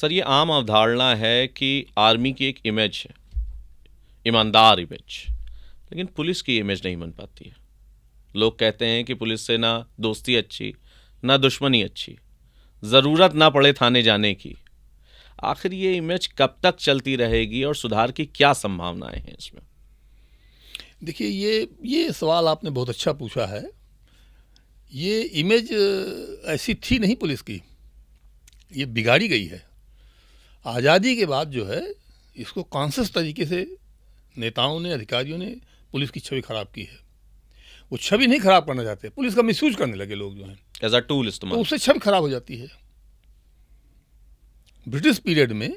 Sir, ये आम अवधारणा है कि आर्मी की एक इमेज है, ईमानदार इमेज, लेकिन पुलिस की इमेज नहीं बन पाती है। लोग कहते हैं कि पुलिस से ना दोस्ती अच्छी, ना दुश्मनी अच्छी, ज़रूरत ना पड़े थाने जाने की। आखिर ये इमेज कब तक चलती रहेगी और सुधार की क्या संभावनाएं हैं इसमें? देखिए, ये सवाल आपने बहुत अच्छा पूछा है। ये इमेज ऐसी थी नहीं पुलिस की, ये बिगाड़ी गई है। आज़ादी के बाद जो है इसको कॉन्शियस तरीके से नेताओं ने, अधिकारियों ने पुलिस की छवि खराब की है। वो छवि नहीं खराब करना चाहते, पुलिस का मिसयूज करने लगे लोग जो हैं, एज अ टूल तो इस्तेमाल। उससे छवि खराब हो जाती है। ब्रिटिश पीरियड में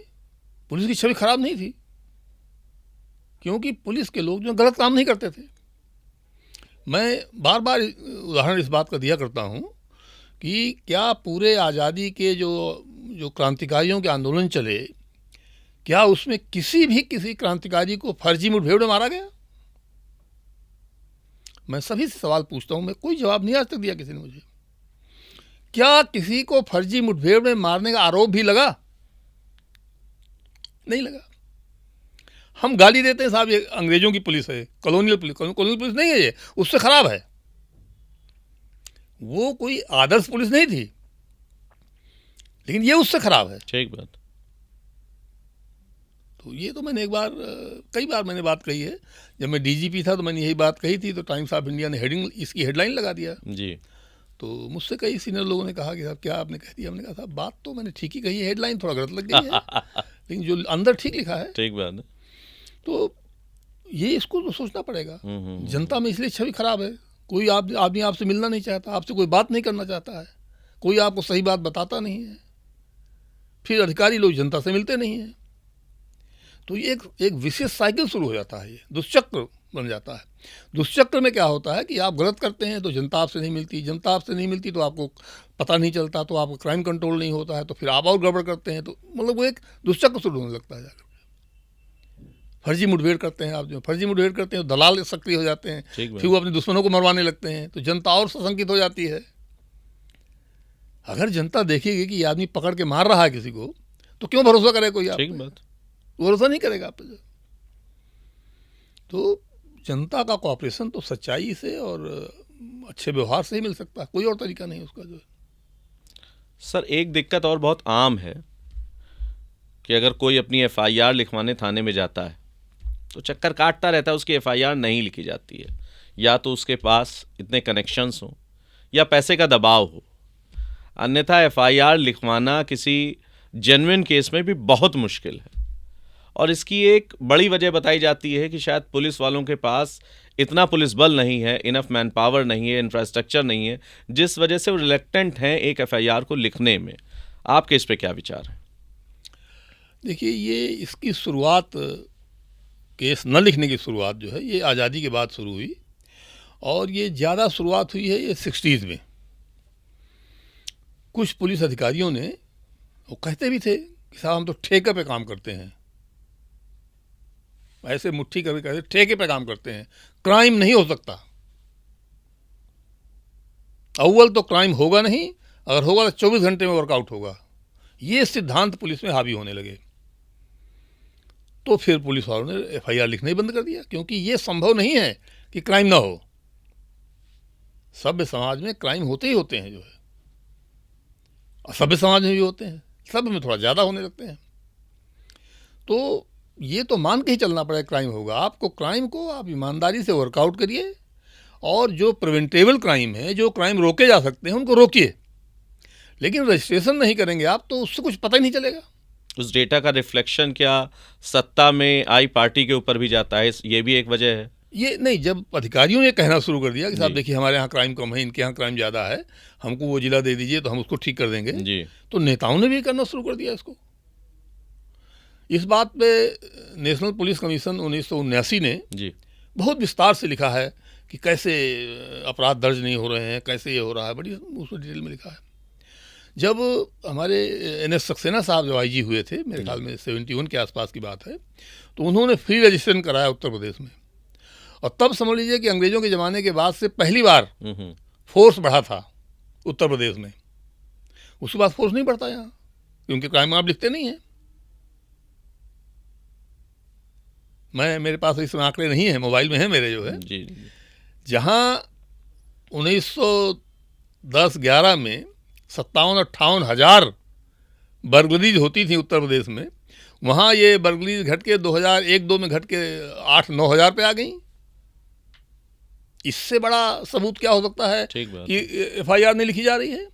पुलिस की छवि खराब नहीं थी, क्योंकि पुलिस के लोग जो गलत काम नहीं करते थे। मैं बार बार उदाहरण इस बात का दिया करता हूँ कि क्या पूरे आज़ादी के जो क्रांतिकारियों के आंदोलन चले, क्या उसमें किसी क्रांतिकारी को फर्जी मुठभेड़ में मारा गया? मैं सभी से सवाल पूछता हूँ, मैं कोई जवाब नहीं आज तक दिया किसी ने मुझे। क्या किसी को फर्जी मुठभेड़ में मारने का आरोप भी लगा? नहीं लगा। हम गाली देते हैं, साहब ये अंग्रेजों की पुलिस है, कॉलोनियल पुलिस नहीं है, ये उससे खराब है। वो कोई आदर्श पुलिस नहीं थी, लेकिन ये उससे खराब है। ठीक बात। तो ये तो मैंने कई बार मैंने बात कही है। जब मैं डीजीपी था तो मैंने यही बात कही थी, तो टाइम्स ऑफ इंडिया ने इसकी हेडलाइन लगा दिया जी। तो मुझसे कई सीनियर लोगों ने कहा कि साहब क्या आपने कह दिया? हमने कहा साहब बात तो मैंने ठीक ही कही है, हेडलाइन थोड़ा गलत लग गई है लेकिन जो अंदर ठीक लिखा है। ठीक बात है। तो ये इसको तो सोचना पड़ेगा। जनता में इसलिए छवि खराब है, कोई आदमी आपसे मिलना नहीं चाहता, आपसे कोई बात नहीं करना चाहता है, कोई आपको सही बात बताता नहीं है, फिर अधिकारी लोग जनता से मिलते नहीं हैं, तो ये एक विशेष साइकिल शुरू हो जाता है, ये दुष्चक्र बन जाता है। दुष्चक्र में क्या होता है कि आप गलत करते हैं तो जनता आपसे नहीं मिलती, जनता आपसे नहीं मिलती तो आपको पता नहीं चलता, तो आपका क्राइम कंट्रोल नहीं होता है, तो फिर आप और गड़बड़ करते हैं, तो मतलब वो एक दुष्चक्र शुरू होने लगता है। जाकर फर्जी मुठभेड़ करते हैं, आप जो फर्जी मुठभेड़ करते हैं दलाल सक्रिय हो जाते हैं, फिर वो अपने दुश्मनों को मरवाने लगते हैं, तो जनता और सशंकित हो जाती है। अगर जनता देखेगी कि ये आदमी पकड़ के मार रहा है किसी को, तो क्यों भरोसा करे कोई? आप भरोसा नहीं करेगा आप पे। तो जनता का कोऑपरेशन तो सच्चाई से और अच्छे व्यवहार से ही मिल सकता है, कोई और तरीका नहीं उसका जो है। सर, एक दिक्कत और बहुत आम है कि अगर कोई अपनी एफआईआर लिखवाने थाने में जाता है तो चक्कर काटता रहता है, उसकी एफआईआर नहीं लिखी जाती है। या तो उसके पास इतने कनेक्शंस हों या पैसे का दबाव हो, अन्यथा एफआईआर लिखवाना किसी जेन्युइन केस में भी बहुत मुश्किल है। और इसकी एक बड़ी वजह बताई जाती है कि शायद पुलिस वालों के पास इतना पुलिस बल नहीं है, इनफ मैन पावर नहीं है, इंफ्रास्ट्रक्चर नहीं है, जिस वजह से वो रिलेक्टेंट हैं एक एफआईआर को लिखने में। आपके इस पे क्या विचार है? देखिए, ये इसकी शुरुआत, केस न लिखने की शुरुआत जो है ये आज़ादी के बाद शुरू हुई, और ये ज़्यादा शुरुआत हुई है ये 60s में। कुछ पुलिस अधिकारियों ने, वो कहते भी थे कि साहब हम तो ठेके पे काम करते हैं, ऐसे मुट्ठी करके कहते ठेके पे काम करते हैं, क्राइम नहीं हो सकता। अव्वल तो क्राइम होगा नहीं, अगर होगा तो 24 घंटे में वर्कआउट होगा। ये सिद्धांत पुलिस में हावी होने लगे, तो फिर पुलिस वालों ने एफआईआर लिखना ही बंद कर दिया, क्योंकि ये संभव नहीं है कि क्राइम ना हो। सभ्य समाज में क्राइम होते ही होते हैं जो है, असभ्य समाज में भी होते हैं, सभ्य में थोड़ा ज़्यादा होने लगते हैं। तो ये तो मान के ही चलना पड़ेगा क्राइम होगा। आपको क्राइम को आप ईमानदारी से वर्कआउट करिए, और जो प्रिवेंटेबल क्राइम है, जो क्राइम रोके जा सकते हैं, उनको रोकिए। लेकिन रजिस्ट्रेशन नहीं करेंगे आप तो उससे कुछ पता ही नहीं चलेगा। उस डेटा का रिफ्लेक्शन क्या सत्ता में आई पार्टी के ऊपर भी जाता है? ये भी एक वजह है। ये नहीं, जब अधिकारियों ने कहना शुरू कर दिया कि साहब देखिए हमारे यहाँ क्राइम कम है, इनके यहाँ क्राइम ज़्यादा है, हमको वो जिला दे दीजिए तो हम उसको ठीक कर देंगे जी, तो नेताओं ने भी करना शुरू कर दिया इसको। इस बात पे नेशनल पुलिस कमीशन 1979 ने जी, बहुत विस्तार से लिखा है कि कैसे अपराध दर्ज नहीं हो रहे हैं, कैसे ये हो रहा है, बड़ी उसमें डिटेल में लिखा है। जब हमारे NS सक्सेना साहब जब IG हुए थे, मेरे ख्याल में 71 के आसपास की बात है, तो उन्होंने फ्री रजिस्ट्रेशन कराया उत्तर प्रदेश में, और तब समझ लीजिए कि अंग्रेजों के ज़माने के बाद से पहली बार फोर्स बढ़ा था उत्तर प्रदेश में। उसके बाद फोर्स नहीं बढ़ता यहाँ, क्योंकि क्राइम आप लिखते नहीं हैं। मेरे पास इस समय आंकड़े नहीं है, मोबाइल में है मेरे जो है। जी जी। जहाँ 1910-11 में 57-58 हज़ार बर्गलरीज होती थी उत्तर प्रदेश में, वहाँ ये बर्गलरीज घट के 2001-2 में घट के 8-9 हज़ार पे आ गई। इससे बड़ा सबूत क्या हो सकता है ठीक बात। कि एफआईआर नहीं लिखी जा रही है?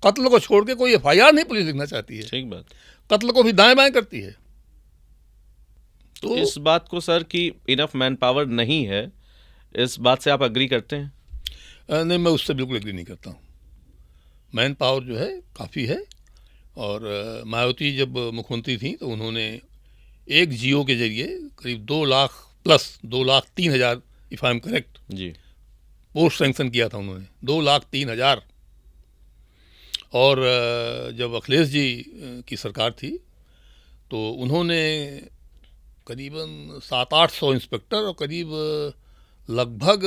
कत्ल को छोड़ के कोई एफआईआर नहीं पुलिस लिखना चाहती है, ठीक बात। कत्ल को भी दाएं बाएं करती है। तो इस बात को सर कि इनफ मैन पावर नहीं है, इस बात से आप अग्री करते हैं? नहीं, मैं उससे बिल्कुल एग्री नहीं करता हूँ। मैन पावर जो है काफ़ी है, और मायावती जब मुख्यमंत्री थी तो उन्होंने एक जियो के जरिए करीब 2 lakh plus 2,03,000 if I am correct जी। पोस्ट सैंक्शन किया था उन्होंने, 2,03,000। और जब अखिलेश जी की सरकार थी तो उन्होंने करीबन 700-800 इंस्पेक्टर और करीब लगभग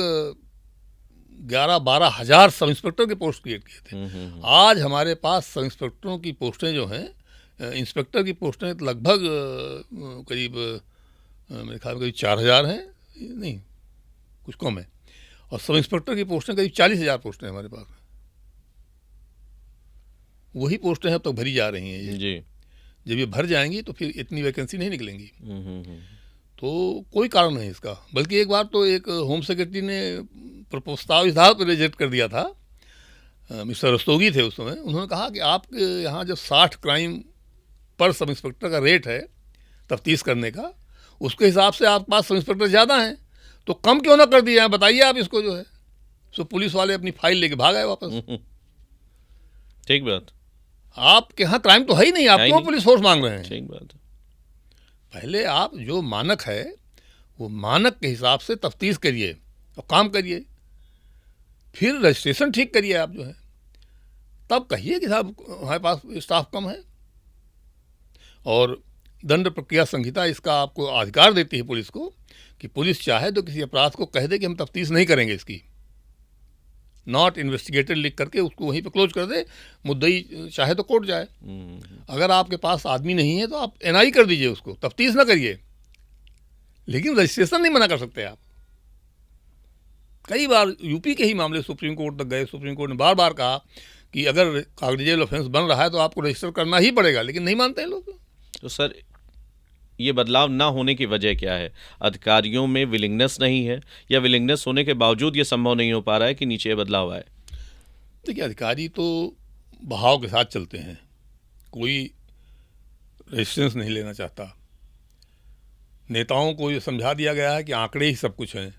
11-12 हज़ार सब इंस्पेक्टर के पोस्ट क्रिएट किए थे। आज हमारे पास सब इंस्पेक्टरों की पोस्टें जो हैं, इंस्पेक्टर की पोस्टें लगभग करीब मेरे ख्याल में करीब 4,000 हैं, नहीं कुछ कम है, और सब इंस्पेक्टर की पोस्टें करीब 40,000 पोस्टें हमारे पास। वही पोस्टें अब तक भरी जा रही हैं ये जी। जब ये भर जाएंगी तो फिर इतनी वैकेंसी नहीं निकलेंगी। तो कोई कारण नहीं इसका, बल्कि एक बार तो एक होम सेक्रेटरी ने प्रस्ताव इस आधार पर रिजेक्ट कर दिया था, मिस्टर रस्तोगी थे उस समय। उन्होंने कहा कि आपके यहाँ जब 60 क्राइम पर सब इंस्पेक्टर का रेट है तफ्तीश करने का, उसके हिसाब से आपके पास सब इंस्पेक्टर ज़्यादा हैं, तो कम क्यों ना कर दिया है, बताइए आप इसको जो है। सो पुलिस वाले अपनी फाइल लेके भाग आए वापस। ठीक बात। आपके यहाँ क्राइम तो है ही नहीं, आप क्यों पुलिस फोर्स मांग रहे हैं? ठीक बात। पहले आप जो मानक है वो मानक के हिसाब से तफ्तीश करिए और काम करिए, फिर रजिस्ट्रेशन ठीक करिए आप जो है, तब कहिए कि साहब हमारे पास स्टाफ कम है। और दंड प्रक्रिया संहिता इसका आपको अधिकार देती है पुलिस को कि पुलिस चाहे तो किसी अपराध को कह दे कि हम तफ्तीश नहीं करेंगे इसकी, नॉट इन्वेस्टिगेटेड लिख करके उसको वहीं पे क्लोज कर दे, मुद्दई चाहे तो कोर्ट जाए। अगर आपके पास आदमी नहीं है तो आप एनआई कर दीजिए, उसको तफ्तीश ना करिए, लेकिन रजिस्ट्रेशन नहीं मना कर सकते आप। कई बार यूपी के ही मामले सुप्रीम कोर्ट तक गए, सुप्रीम कोर्ट ने बार बार कहा कि अगर कागजियल ऑफेंस बन रहा है तो आपको रजिस्टर करना ही पड़ेगा, लेकिन नहीं मानते हैं लोग। तो सर ये बदलाव ना होने की वजह क्या है? अधिकारियों में विलिंगनेस नहीं है, या विलिंगनेस होने के बावजूद ये संभव नहीं हो पा रहा है कि नीचे बदलाव आए? देखिए, अधिकारी तो बहाव के साथ चलते हैं, कोई रेजिस्टेंस नहीं लेना चाहता। नेताओं को ये समझा दिया गया है कि आंकड़े ही सब कुछ हैं,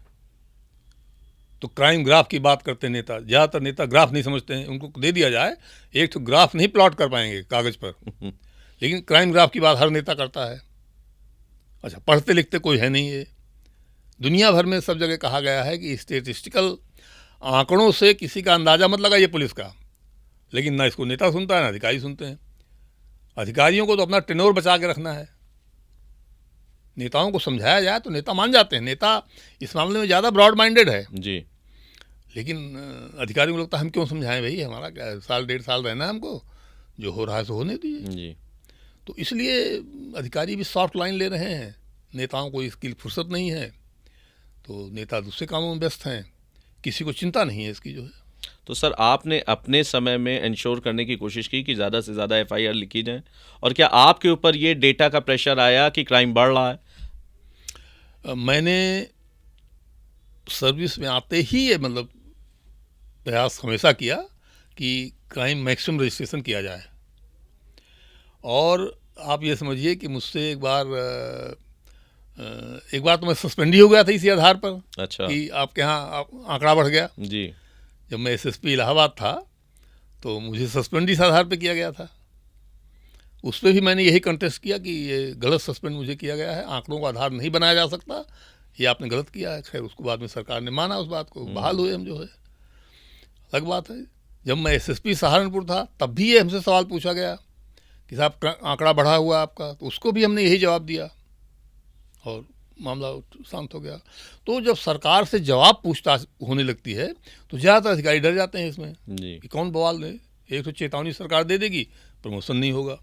तो क्राइम ग्राफ की बात करते हैं नेता। ज़्यादातर नेता ग्राफ नहीं समझते हैं, उनको दे दिया जाए एक तो ग्राफ नहीं प्लॉट कर पाएंगे कागज़ पर, लेकिन क्राइम ग्राफ की बात हर नेता करता है। अच्छा, पढ़ते लिखते कोई है नहीं है। दुनिया भर में सब जगह कहा गया है कि स्टेटिस्टिकल आंकड़ों से किसी का अंदाज़ा मत लगाइए पुलिस का, लेकिन ना इसको नेता सुनता है ना अधिकारी सुनते हैं। अधिकारियों को तो अपना टेनोर बचा के रखना है, नेताओं को समझाया जाए तो नेता मान जाते हैं। नेता इस मामले में ज़्यादा ब्रॉड माइंडेड है जी, लेकिन अधिकारियों को लगता है हम क्यों समझाएं भाई, हमारा क्या 1-1.5 साल रहना है हमको, जो हो रहा है सो होने दीजिए। जी। तो इसलिए अधिकारी भी सॉफ्ट लाइन ले रहे हैं, नेताओं को इसकी फुर्सत नहीं है, तो नेता दूसरे कामों में व्यस्त हैं, किसी को चिंता नहीं है इसकी जो है। तो सर आपने अपने समय में इंश्योर करने की कोशिश की कि ज़्यादा से ज़्यादा एफआईआर लिखी जाए, और क्या आपके ऊपर ये डेटा का प्रेशर आया कि क्राइम बढ़ रहा है? मैंने सर्विस में आते ही ये मतलब प्रयास हमेशा किया कि क्राइम मैक्सिमम रजिस्ट्रेशन किया जाए। और आप ये समझिए कि मुझसे एक बार तो मैं सस्पेंड ही हो गया था इसी आधार पर। अच्छा। कि आपके यहाँ आंकड़ा बढ़ गया। जी। जब मैं एसएसपी इलाहाबाद था तो मुझे सस्पेंड इस आधार पर किया गया था। उस पर भी मैंने यही कंटेस्ट किया कि ये गलत सस्पेंड मुझे किया गया है, आंकड़ों का आधार नहीं बनाया जा सकता, ये आपने गलत किया है। खैर उसको बाद में सरकार ने माना, उस बात को बहाल हुए हम जो है, अलग बात है। जब मैं एसएसपी सहारनपुर था तब भी ये हमसे सवाल पूछा गया कि साहब आंकड़ा बढ़ा हुआ आपका, तो उसको भी हमने यही जवाब दिया और मामला शांत हो गया। तो जब सरकार से जवाब पूछताछ होने लगती है तो ज़्यादातर अधिकारी डर जाते हैं इसमें जी। कि कौन बवाल दे, एक तो चेतावनी सरकार दे देगी, प्रमोशन नहीं होगा।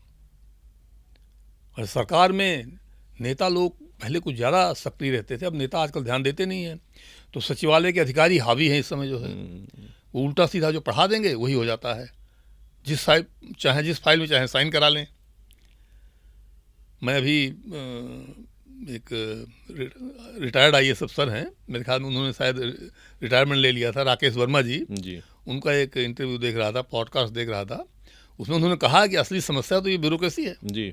और सरकार में नेता लोग पहले कुछ ज़्यादा सक्रिय रहते थे, अब नेता आजकल ध्यान देते नहीं हैं। तो सचिवालय के अधिकारी हावी हैं इस समय जो है, वो उल्टा सीधा जो पढ़ा देंगे वही हो जाता है। जिस फाइल में चाहे साइन करा लें। मैं अभी एक रिटायर्ड IAS अफसर हैं, मेरे ख्याल में उन्होंने शायद रिटायरमेंट ले लिया था, राकेश वर्मा जी। उनका एक इंटरव्यू देख रहा था, पॉडकास्ट देख रहा था, उसमें उन्होंने कहा कि असली समस्या तो ये ब्यूरोक्रेसी है जी।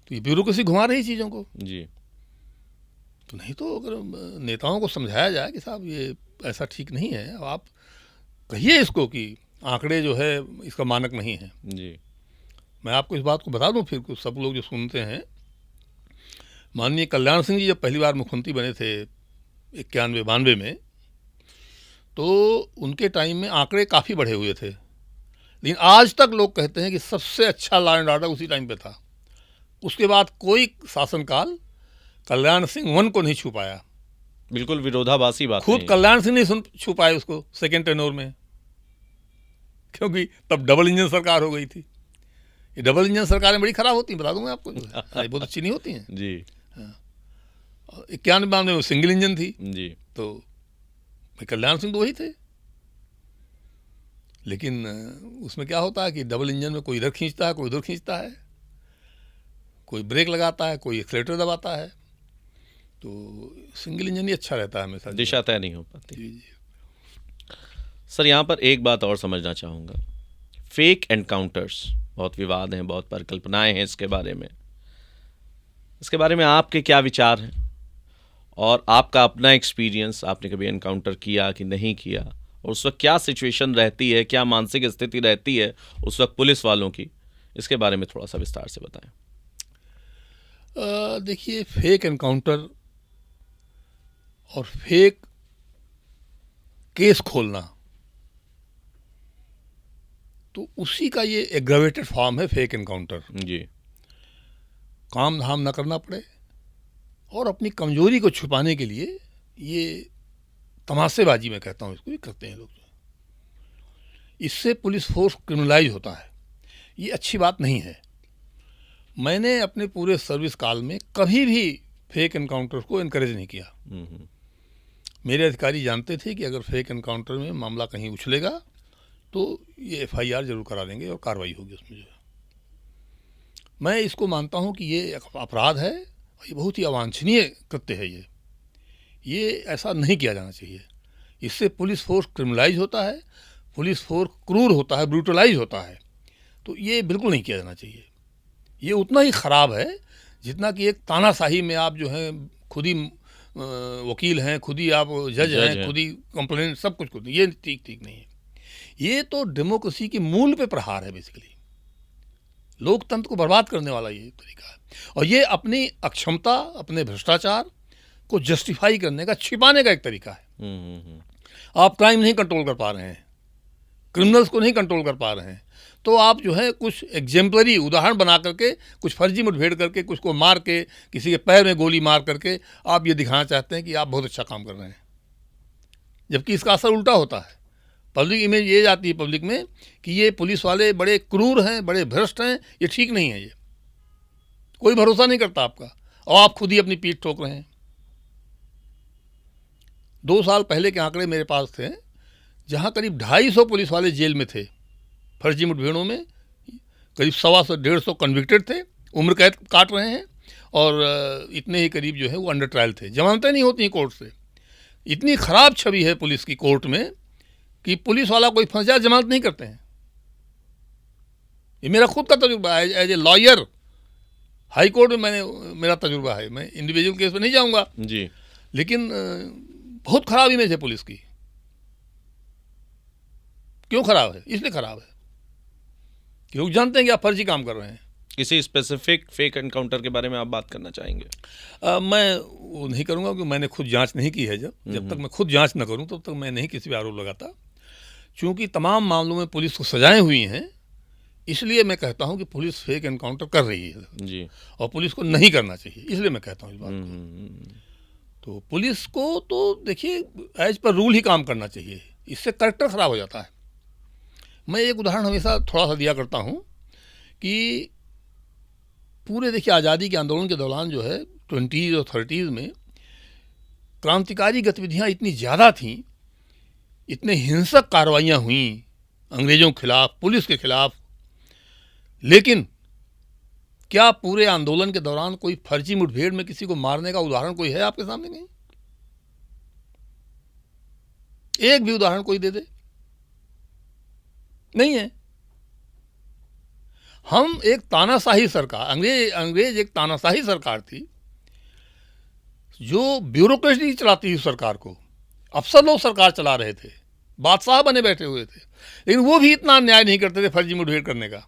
तो ये ब्यूरोक्रेसी घुमा रही चीज़ों को जी। तो नहीं तो अगर नेताओं को समझाया जाए कि साहब ये ऐसा ठीक नहीं है, अब आप कहिए इसको कि आंकड़े जो है इसका मानक नहीं है जी। मैं आपको इस बात को बता दूं, फिर कुछ सब लोग जो सुनते हैं, माननीय कल्याण सिंह जी जब पहली बार मुख्यमंत्री बने थे 91-92 में, तो उनके टाइम में आंकड़े काफ़ी बढ़े हुए थे, लेकिन आज तक लोग कहते हैं कि सबसे अच्छा लॉ एंड ऑर्डर उसी टाइम पे था। उसके बाद कोई शासनकाल कल्याण सिंह 1 को नहीं छू पाया। बिल्कुल विरोधाभासी बात। खुद कल्याण सिंह नहीं छू पाए उसको सेकेंड टेन्योर में, क्योंकि तब डबल इंजन सरकार हो गई थी। ये डबल इंजन सरकारें बड़ी खराब होती हैं, बता दूंगा आपको, बहुत अच्छी नहीं होती हैं जी। 91-92 में सिंगल इंजन थी जी, तो कल्याण सिंह तो वही थे। लेकिन उसमें क्या होता है कि डबल इंजन में कोई इधर खींचता है, कोई उधर खींचता है, कोई ब्रेक लगाता है, कोई एक्सीलरेटर दबाता है, तो सिंगल इंजन ही अच्छा रहता है हमेशा, दिशा तय नहीं हो पाती जी। सर यहाँ पर एक बात और समझना चाहूँगा, फेक एनकाउंटर्स बहुत विवाद हैं, बहुत परिकल्पनाएं हैं इसके बारे में आपके क्या विचार हैं, और आपका अपना एक्सपीरियंस, आपने कभी एनकाउंटर किया कि नहीं किया, और उस वक्त क्या सिचुएशन रहती है, क्या मानसिक स्थिति रहती है उस वक्त पुलिस वालों की, इसके बारे में थोड़ा सा विस्तार से बताएं। देखिए, फेक एनकाउंटर और फेक केस खोलना, तो उसी का ये एग्रावेटेड फॉर्म है फेक एनकाउंटर जी। काम धाम न करना पड़े और अपनी कमजोरी को छुपाने के लिए ये तमाशेबाजी, मैं कहता हूँ इसको, ये करते हैं लोग। इससे पुलिस फोर्स क्रिमिनलाइज होता है, ये अच्छी बात नहीं है। मैंने अपने पूरे सर्विस काल में कभी भी फेक एनकाउंटर को इनकरेज नहीं किया। मेरे अधिकारी जानते थे कि अगर फेक एनकाउंटर में मामला कहीं उछलेगा तो ये FIR जरूर करा देंगे और कार्रवाई होगी उसमें जो है। मैं इसको मानता हूँ कि ये अपराध है, ये बहुत ही अवांछनीय कृत्य है। ये ऐसा नहीं किया जाना चाहिए। इससे पुलिस फोर्स क्रिमिनलाइज होता है, पुलिस फोर्स क्रूर होता है, ब्रूटलाइज होता है, तो ये बिल्कुल नहीं किया जाना चाहिए। ये उतना ही ख़राब है जितना कि एक तानाशाही में आप जो है खुद ही वकील हैं, खुद ही आप जज हैं, खुद ही कंप्लेंट, सब कुछ खुद, ये ठीक नहीं है। ये तो डेमोक्रेसी के मूल पे प्रहार है। बेसिकली लोकतंत्र को बर्बाद करने वाला ये तरीका है, और ये अपनी अक्षमता, अपने भ्रष्टाचार को जस्टिफाई करने का, छिपाने का एक तरीका है। आप क्राइम नहीं कंट्रोल कर पा रहे हैं, क्रिमिनल्स को नहीं कंट्रोल कर पा रहे हैं, तो आप जो है कुछ एग्जेम्पलरी उदाहरण बना करके, कुछ फर्जी मुठभेड़ करके, कुछ को मार के, किसी के पैर में गोली मार करके आप ये दिखाना चाहते हैं कि आप बहुत अच्छा काम कर रहे हैं, जबकि इसका असर उल्टा होता है। पब्लिक इमेज ये जाती है पब्लिक में कि ये पुलिस वाले बड़े क्रूर हैं, बड़े भ्रष्ट हैं, ये ठीक नहीं है, ये कोई भरोसा नहीं करता आपका, और आप खुद ही अपनी पीठ ठोक रहे हैं। 2 साल पहले के आंकड़े मेरे पास थे, जहां करीब 250 पुलिस वाले जेल में थे फर्जी मुठभेड़ों में, करीब 125-150 कन्विक्टेड थे, उम्र कैद काट रहे हैं, और इतने ही करीब जो है वो अंडर ट्रायल थे, जमानतें नहीं होती कोर्ट से। इतनी खराब छवि है पुलिस की कोर्ट में कि पुलिस वाला कोई फंस जाए जमानत नहीं करते हैं। ये मेरा खुद का तजुर्बा है, as a lawyer high court में मेरा तजुर्बा है। मैं इंडिविजुअल केस में नहीं जाऊंगा जी, लेकिन बहुत खराब इमेज है पुलिस की। क्यों खराब है? इसलिए खराब है कि लोग जानते हैं कि आप फर्जी काम कर रहे हैं। किसी स्पेसिफिक फेक एनकाउंटर के बारे में आप बात करना चाहेंगे? मैं वो नहीं करूंगा क्योंकि मैंने खुद जांच नहीं की है। जब तक मैं खुद जांच न करूं तब तक मैं नहीं किसी पे आरोप लगाता, क्योंकि तमाम मामलों में पुलिस को सजाएं हुई हैं। इसलिए मैं कहता हूं कि पुलिस फेक एनकाउंटर कर रही है जी, और पुलिस को नहीं करना चाहिए, इसलिए मैं कहता हूं इस बात को। तो पुलिस को तो देखिए एज पर रूल ही काम करना चाहिए, इससे कैरेक्टर खराब हो जाता है। मैं एक उदाहरण हमेशा थोड़ा सा दिया करता हूँ कि पूरे देखिए आज़ादी के आंदोलन के दौरान जो है 20s और 30s में क्रांतिकारी गतिविधियाँ इतनी ज़्यादा थीं, इतने हिंसक कार्रवाइयाँ हुई अंग्रेज़ों के खिलाफ, पुलिस के खिलाफ, लेकिन क्या पूरे आंदोलन के दौरान कोई फर्जी मुठभेड़ में किसी को मारने का उदाहरण कोई है आपके सामने? नहीं। एक भी उदाहरण कोई दे दे? नहीं है। हम एक तानाशाही सरकार, अंग्रेज एक तानाशाही सरकार थी जो ब्यूरोक्रेसी चलाती थी सरकार को। अफसर लोग सरकार चला रहे थे, बादशाह बने बैठे हुए थे, लेकिन वो भी इतना अन्याय नहीं करते थे फर्जी मुठभेड़ करने का।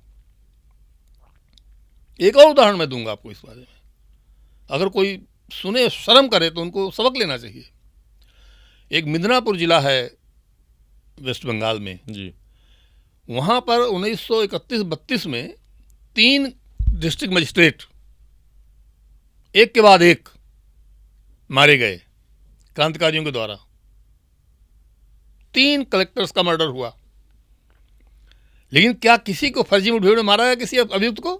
एक और उदाहरण मैं दूंगा आपको इस बारे में, अगर कोई सुने शर्म करे तो उनको सबक लेना चाहिए। एक मिदनापुर जिला है वेस्ट बंगाल में जी। वहाँ पर 1931-32 में 3 डिस्ट्रिक्ट मजिस्ट्रेट एक के बाद एक मारे गए क्रांतिकारियों के द्वारा। 3 कलेक्टर्स का मर्डर हुआ, लेकिन क्या किसी को फर्जी मुठभेड़ में मारा गया? किसी अभियुक्त को?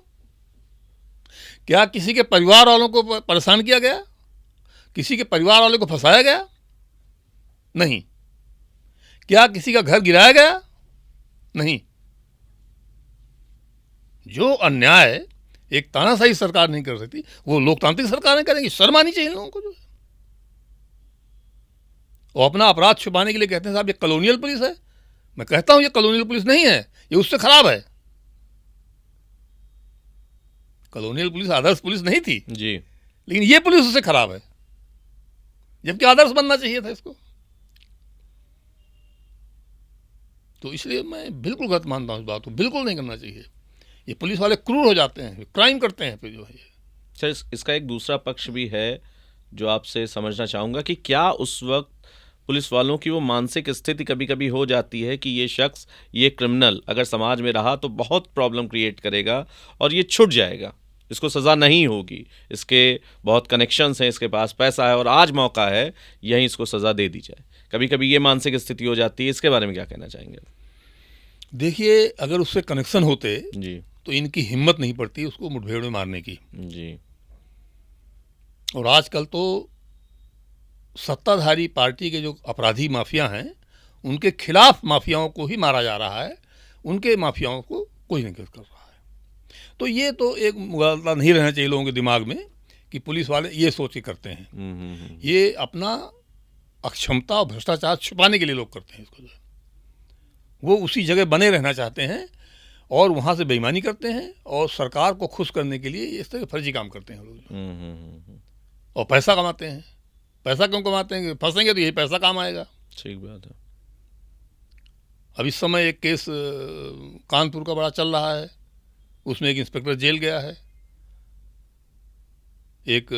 क्या किसी के परिवार वालों को परेशान किया गया? किसी के परिवार वालों को फंसाया गया? नहीं। क्या किसी का घर गिराया गया? नहीं। जो अन्याय एक तानाशाही सरकार नहीं कर सकती, वो लोकतांत्रिक सरकारें करेंगी। शर्म आनी चाहिए लोगों को। जो है वो अपना अपराध छुपाने के लिए कहते हैं साहब ये कॉलोनियल पुलिस है। मैं कहता हूं ये कॉलोनियल पुलिस नहीं है, ये उससे खराब है। कॉलोनियल पुलिस आदर्श पुलिस नहीं थी जी, लेकिन ये पुलिस उससे खराब है, जबकि आदर्श बनना चाहिए था इसको। तो इसलिए मैं बिल्कुल गलत मानता हूं इस बात को, बिल्कुल नहीं करना चाहिए। ये पुलिस वाले क्रूर हो जाते हैं, क्राइम करते हैं फिर जो है। सर इसका एक दूसरा पक्ष भी है जो आपसे समझना चाहूँगा कि क्या उस वक्त पुलिस वालों की वो मानसिक स्थिति कभी कभी हो जाती है कि ये शख्स, ये क्रिमिनल अगर समाज में रहा तो बहुत प्रॉब्लम क्रिएट करेगा और ये छूट जाएगा, इसको सज़ा नहीं होगी, इसके बहुत कनेक्शंस हैं, इसके पास पैसा है और आज मौका है, यहीं इसको सज़ा दे दी जाए। कभी कभी ये मानसिक स्थिति हो जाती है, इसके बारे में क्या कहना चाहेंगे? देखिए, अगर उससे कनेक्शन होते जी तो इनकी हिम्मत नहीं पड़ती उसको मुठभेड़ में मारने की। जी। और आजकल तो सत्ताधारी पार्टी के जो अपराधी माफिया हैं उनके खिलाफ माफियाओं को ही मारा जा रहा है, उनके माफियाओं को कोई नहीं कर रहा है। तो ये तो एक मुगालता नहीं रहना चाहिए लोगों के दिमाग में कि पुलिस वाले ये सोच के करते हैं। ये अपना अक्षमता और भ्रष्टाचार छुपाने के लिए लोग करते हैं इसको। जो है वो उसी जगह बने रहना चाहते हैं और वहाँ से बेईमानी करते हैं और सरकार को खुश करने के लिए इस तरह के फर्जी काम करते हैं लोग। और पैसा कमाते हैं। पैसा क्यों कमाते हैं? फंसेंगे तो यही पैसा काम आएगा। ठीक बात है। अब इस समय एक केस कानपुर का बड़ा चल रहा है, उसमें एक इंस्पेक्टर जेल गया है। एक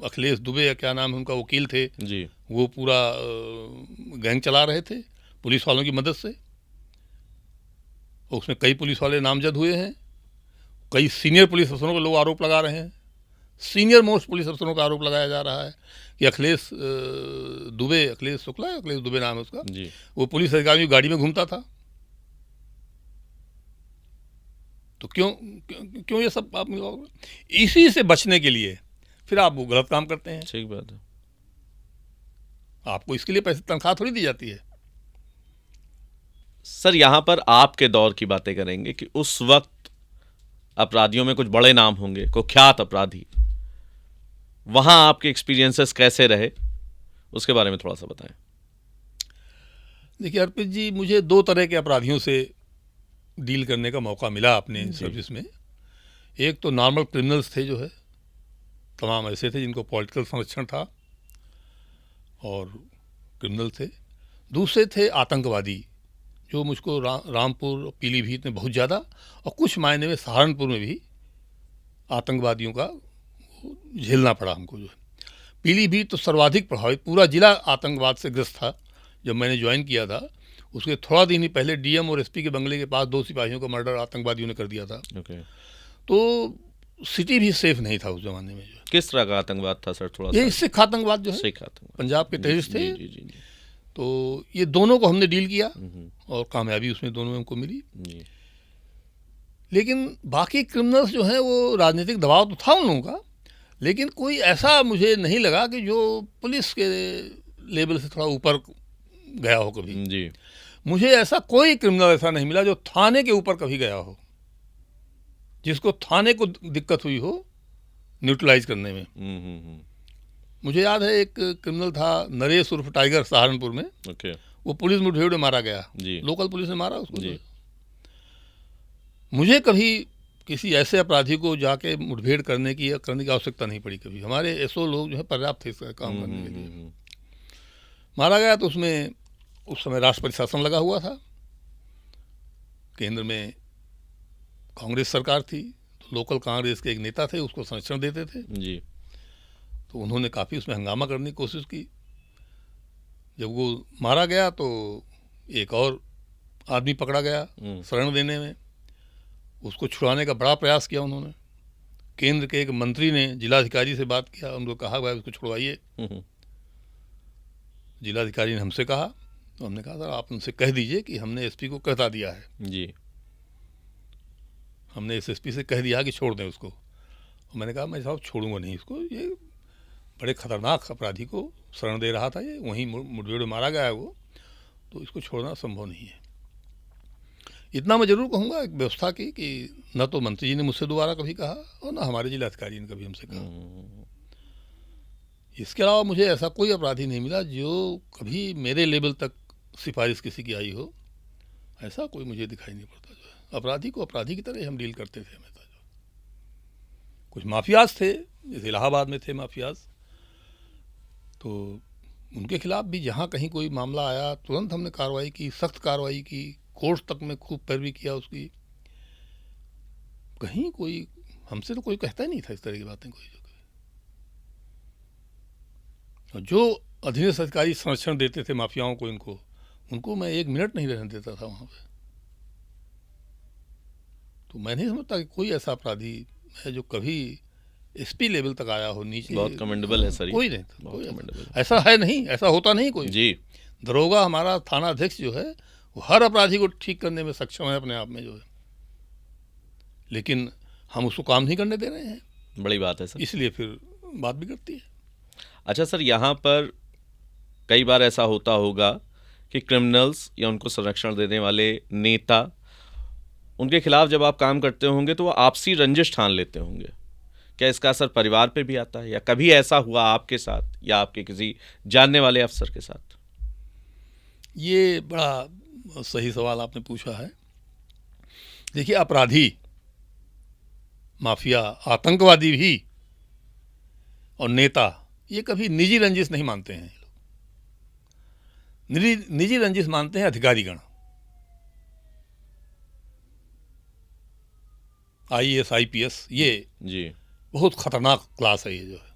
अखिलेश दुबे या क्या नाम है उनका, वकील थे जी, वो पूरा गैंग चला रहे थे पुलिस वालों की मदद से। उसमें कई पुलिस वाले नामजद हुए हैं, कई सीनियर पुलिस अफसरों पर लोग आरोप लगा रहे हैं। सीनियर मोस्ट पुलिस अफसरों का आरोप लगाया जा रहा है कि अखिलेश दुबे नाम है उसका जी। वो पुलिस अधिकारी की गाड़ी में घूमता था। तो क्यों ये सब आप इसी से बचने के लिए फिर आप वो गलत काम करते हैं। ठीक बात है। आपको इसके लिए पैसे तनख्वाह थोड़ी दी जाती है। सर यहाँ पर आपके दौर की बातें करेंगे कि उस वक्त अपराधियों में कुछ बड़े नाम होंगे, कुख्यात अपराधी, वहां आपके एक्सपीरियंसेस कैसे रहे, उसके बारे में थोड़ा सा बताएं। देखिए अर्पित जी, मुझे 2 तरह के अपराधियों से डील करने का मौका मिला अपने सर्विस में। एक तो नॉर्मल क्रिमिनल्स थे, जो है तमाम ऐसे थे जिनको पॉलिटिकल संरक्षण था और क्रिमिनल थे। दूसरे थे आतंकवादी, जो मुझको रामपुर, पीलीभीत में बहुत ज़्यादा और कुछ मायने में सहारनपुर में भी आतंकवादियों का झेलना पड़ा हमको। जो है पीलीभीत तो सर्वाधिक प्रभावित, पूरा जिला आतंकवाद से ग्रस्त था। जब मैंने ज्वाइन किया था उसके थोड़ा दिन ही पहले डीएम और एसपी के बंगले के पास 2 सिपाहियों का मर्डर आतंकवादियों ने कर दिया था। तो सिटी भी सेफ नहीं था उस जमाने में। किस तरह का आतंकवाद था सर? थोड़ा ये सिख आतंकवाद जो है, सिख आतंकवाद पंजाब के टेररिस्ट थे। तो ये दोनों को हमने डील किया और कामयाबी उसमें दोनों में हमको मिली। जी। लेकिन बाकी क्रिमिनल्स जो हैं वो राजनीतिक दबाव तो था उन लोगों का, लेकिन कोई ऐसा मुझे नहीं लगा कि जो पुलिस के लेवल से थोड़ा ऊपर गया हो कभी। जी। मुझे ऐसा कोई क्रिमिनल ऐसा नहीं मिला जो थाने के ऊपर कभी गया हो, जिसको थाने को दिक्कत हुई हो न्यूट्रलाइज करने में। मुझे याद है एक क्रिमिनल था नरेश उर्फ टाइगर, सहारनपुर में। ओके। वो पुलिस मुठभेड़ में मारा गया। जी। लोकल पुलिस ने मारा उसको। जी। मुझे कभी किसी ऐसे अपराधी को जाके मुठभेड़ करने की आवश्यकता नहीं पड़ी कभी। हमारे एसओ लोग जो है पर्याप्त थे इस काम करने के लिए। मारा गया तो उसमें उस समय राष्ट्रपति शासन लगा हुआ था, केंद्र में कांग्रेस सरकार थी, तो लोकल कांग्रेस के एक नेता थे, उसको संरक्षण देते थे। जी। तो उन्होंने काफ़ी उसमें हंगामा करने की कोशिश की। जब वो मारा गया तो एक और आदमी पकड़ा गया शरण देने में। उसको छुड़ाने का बड़ा प्रयास किया उन्होंने। केंद्र के एक मंत्री ने जिलाधिकारी से बात किया, उनको कहा भाई उसको छुड़वाइए। जिलाधिकारी ने हमसे कहा, तो हमने कहा सर आप उनसे कह दीजिए कि हमने एसपी को कहता दिया है। जी। हमने एसएसपी से कह दिया कि छोड़ दें उसको। और मैंने कहा मैं साहब छोड़ूंगा नहीं इसको, ये बड़े खतरनाक अपराधी को शरण दे रहा था, ये वहीं मुठभेड़ में मारा गया है वो, तो इसको छोड़ना संभव नहीं है। इतना मैं जरूर कहूँगा एक व्यवस्था की कि न तो मंत्री जी ने मुझसे दोबारा कभी कहा और न हमारे जिलाधिकारी ने कभी हमसे कहा। इसके अलावा मुझे ऐसा कोई अपराधी नहीं मिला जो कभी मेरे लेवल तक सिफारिश किसी की आई हो, ऐसा कोई मुझे दिखाई नहीं पड़ता। जो है अपराधी को अपराधी की तरह हम डील करते थे हमेशा। जो कुछ माफियाज थे, जैसे इलाहाबाद में थे माफियाज, तो उनके खिलाफ भी जहाँ कहीं कोई मामला आया तुरंत हमने कार्रवाई की, सख्त कार्रवाई की, कोर्ट तक में खूब पैरवी किया उसकी। कहीं कोई हमसे तो कोई कहता ही नहीं था इस तरह की बातें कोई। जो अधीनस्थ अधिकारी संरक्षण देते थे माफियाओं को, उनको मैं एक मिनट नहीं रहने देता था वहाँ पे। तो मैं नहीं समझता कि कोई ऐसा अपराधी है जो कभी एसपी लेवल तक आया हो नीचे। बहुत कमेंडेबल है सर, कोई नहीं, बहुत कमेंडेबल। ऐसा है नहीं, ऐसा होता नहीं कोई जी। दरोगा हमारा थाना अध्यक्ष जो है वो हर अपराधी को ठीक करने में सक्षम है अपने आप में जो है, लेकिन हम उसको काम नहीं करने दे रहे हैं। बड़ी बात है सर, इसलिए फिर बात बिगड़ती है। अच्छा सर, यहाँ पर कई बार ऐसा होता होगा कि क्रिमिनल्स या उनको संरक्षण देने वाले नेता, उनके खिलाफ जब आप काम करते होंगे तो वो आपसी रंजिश ठान लेते होंगे। क्या इसका असर परिवार पे भी आता है, या कभी ऐसा हुआ आपके साथ या आपके किसी जानने वाले अफसर के साथ? ये बड़ा सही सवाल आपने पूछा है। देखिए, अपराधी, माफिया, आतंकवादी भी और नेता ये कभी निजी रंजिश नहीं मानते हैं। निजी रंजिश मानते हैं अधिकारीगण, आईएएस, आईपीएस, ये जी बहुत खतरनाक क्लास है। ये जो है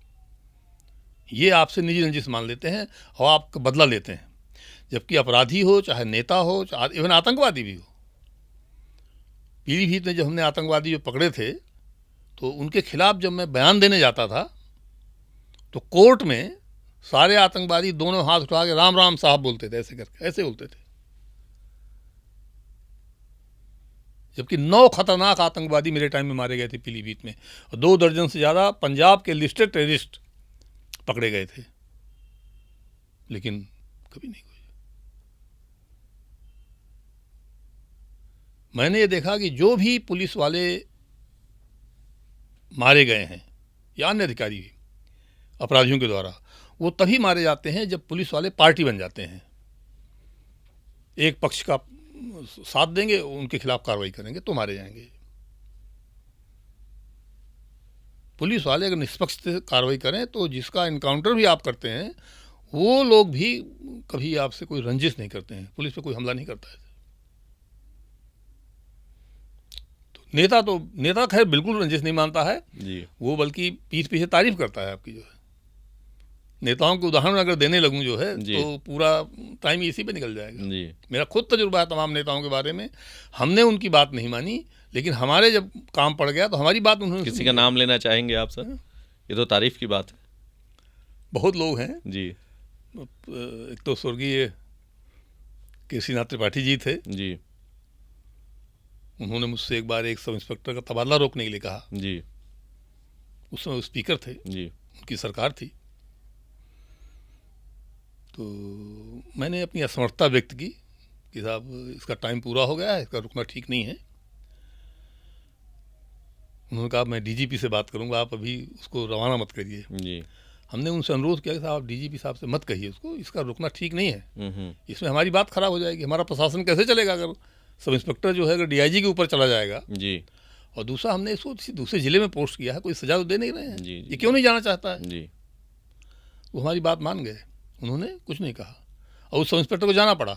ये आपसे निजी रंजिश मान लेते हैं और आपका बदला लेते हैं। जबकि अपराधी हो, चाहे नेता हो, चाहे इवन आतंकवादी भी हो। पीलीभीत में जब हमने आतंकवादी जो पकड़े थे तो उनके खिलाफ जब मैं बयान देने जाता था तो कोर्ट में सारे आतंकवादी दोनों हाथ उठा के राम राम साहब बोलते थे, ऐसे करके ऐसे बोलते थे। जबकि 9 खतरनाक आतंकवादी मेरे टाइम में मारे गए थे पीलीभीत में, और 2 दर्जन से ज़्यादा पंजाब के लिस्टेड टेररिस्ट पकड़े गए थे, लेकिन कभी नहीं कोई। मैंने ये देखा कि जो भी पुलिस वाले मारे गए हैं या अन्य अधिकारी भी अपराधियों के द्वारा, वो तभी मारे जाते हैं जब पुलिस वाले पार्टी बन जाते हैं। एक पक्ष का साथ देंगे, उनके खिलाफ कार्रवाई करेंगे तो मारे जाएंगे। पुलिस वाले अगर निष्पक्ष कार्रवाई करें तो जिसका इनकाउंटर भी आप करते हैं वो लोग भी कभी आपसे कोई रंजिश नहीं करते हैं, पुलिस पे कोई हमला नहीं करता है। तो नेता खैर बिल्कुल रंजिश नहीं मानता है जी। वो बल्कि पीठ पीछे तारीफ करता है आपकी। जो है नेताओं के उदाहरण अगर देने लगूं जो है तो पूरा टाइम इसी पे निकल जाएगा जी। मेरा खुद तजुर्बा है तमाम नेताओं के बारे में। हमने उनकी बात नहीं मानी, लेकिन हमारे जब काम पड़ गया तो हमारी बात उन्होंने किसी का नाम लेना चाहेंगे आप सर? ये तो तारीफ की बात है। बहुत लोग हैं जी। एक तो स्वर्गीय केसीनाथ त्रिपाठी जी थे। जी उन्होंने मुझसे एक बार एक सब इंस्पेक्टर का तबादला रोकने के लिए कहा। जी उस समय वो स्पीकर थे, जी उनकी सरकार थी। तो मैंने अपनी असमर्थता व्यक्त की कि साहब इसका टाइम पूरा हो गया है, इसका रुकना ठीक नहीं है। उन्होंने कहा मैं डीजीपी से बात करूंगा, आप अभी उसको रवाना मत करिए। जी हमने उनसे अनुरोध किया कि साहब आप डीजीपी साहब से मत कहिए उसको, इसका रुकना ठीक नहीं है, हम्म, इसमें हमारी बात खराब हो जाएगी, हमारा प्रशासन कैसे चलेगा अगर सब इंस्पेक्टर जो है अगर डीआईजी के ऊपर चला जाएगा। जी और दूसरा हमने इसको किसी दूसरे ज़िले में पोस्ट किया है, कोई सजा तो दे नहीं रहे हैं, जी ये क्यों नहीं जाना चाहता है। जी वो हमारी बात मान गए, उन्होंने कुछ नहीं कहा और उस सब इंस्पेक्टर को जाना पड़ा।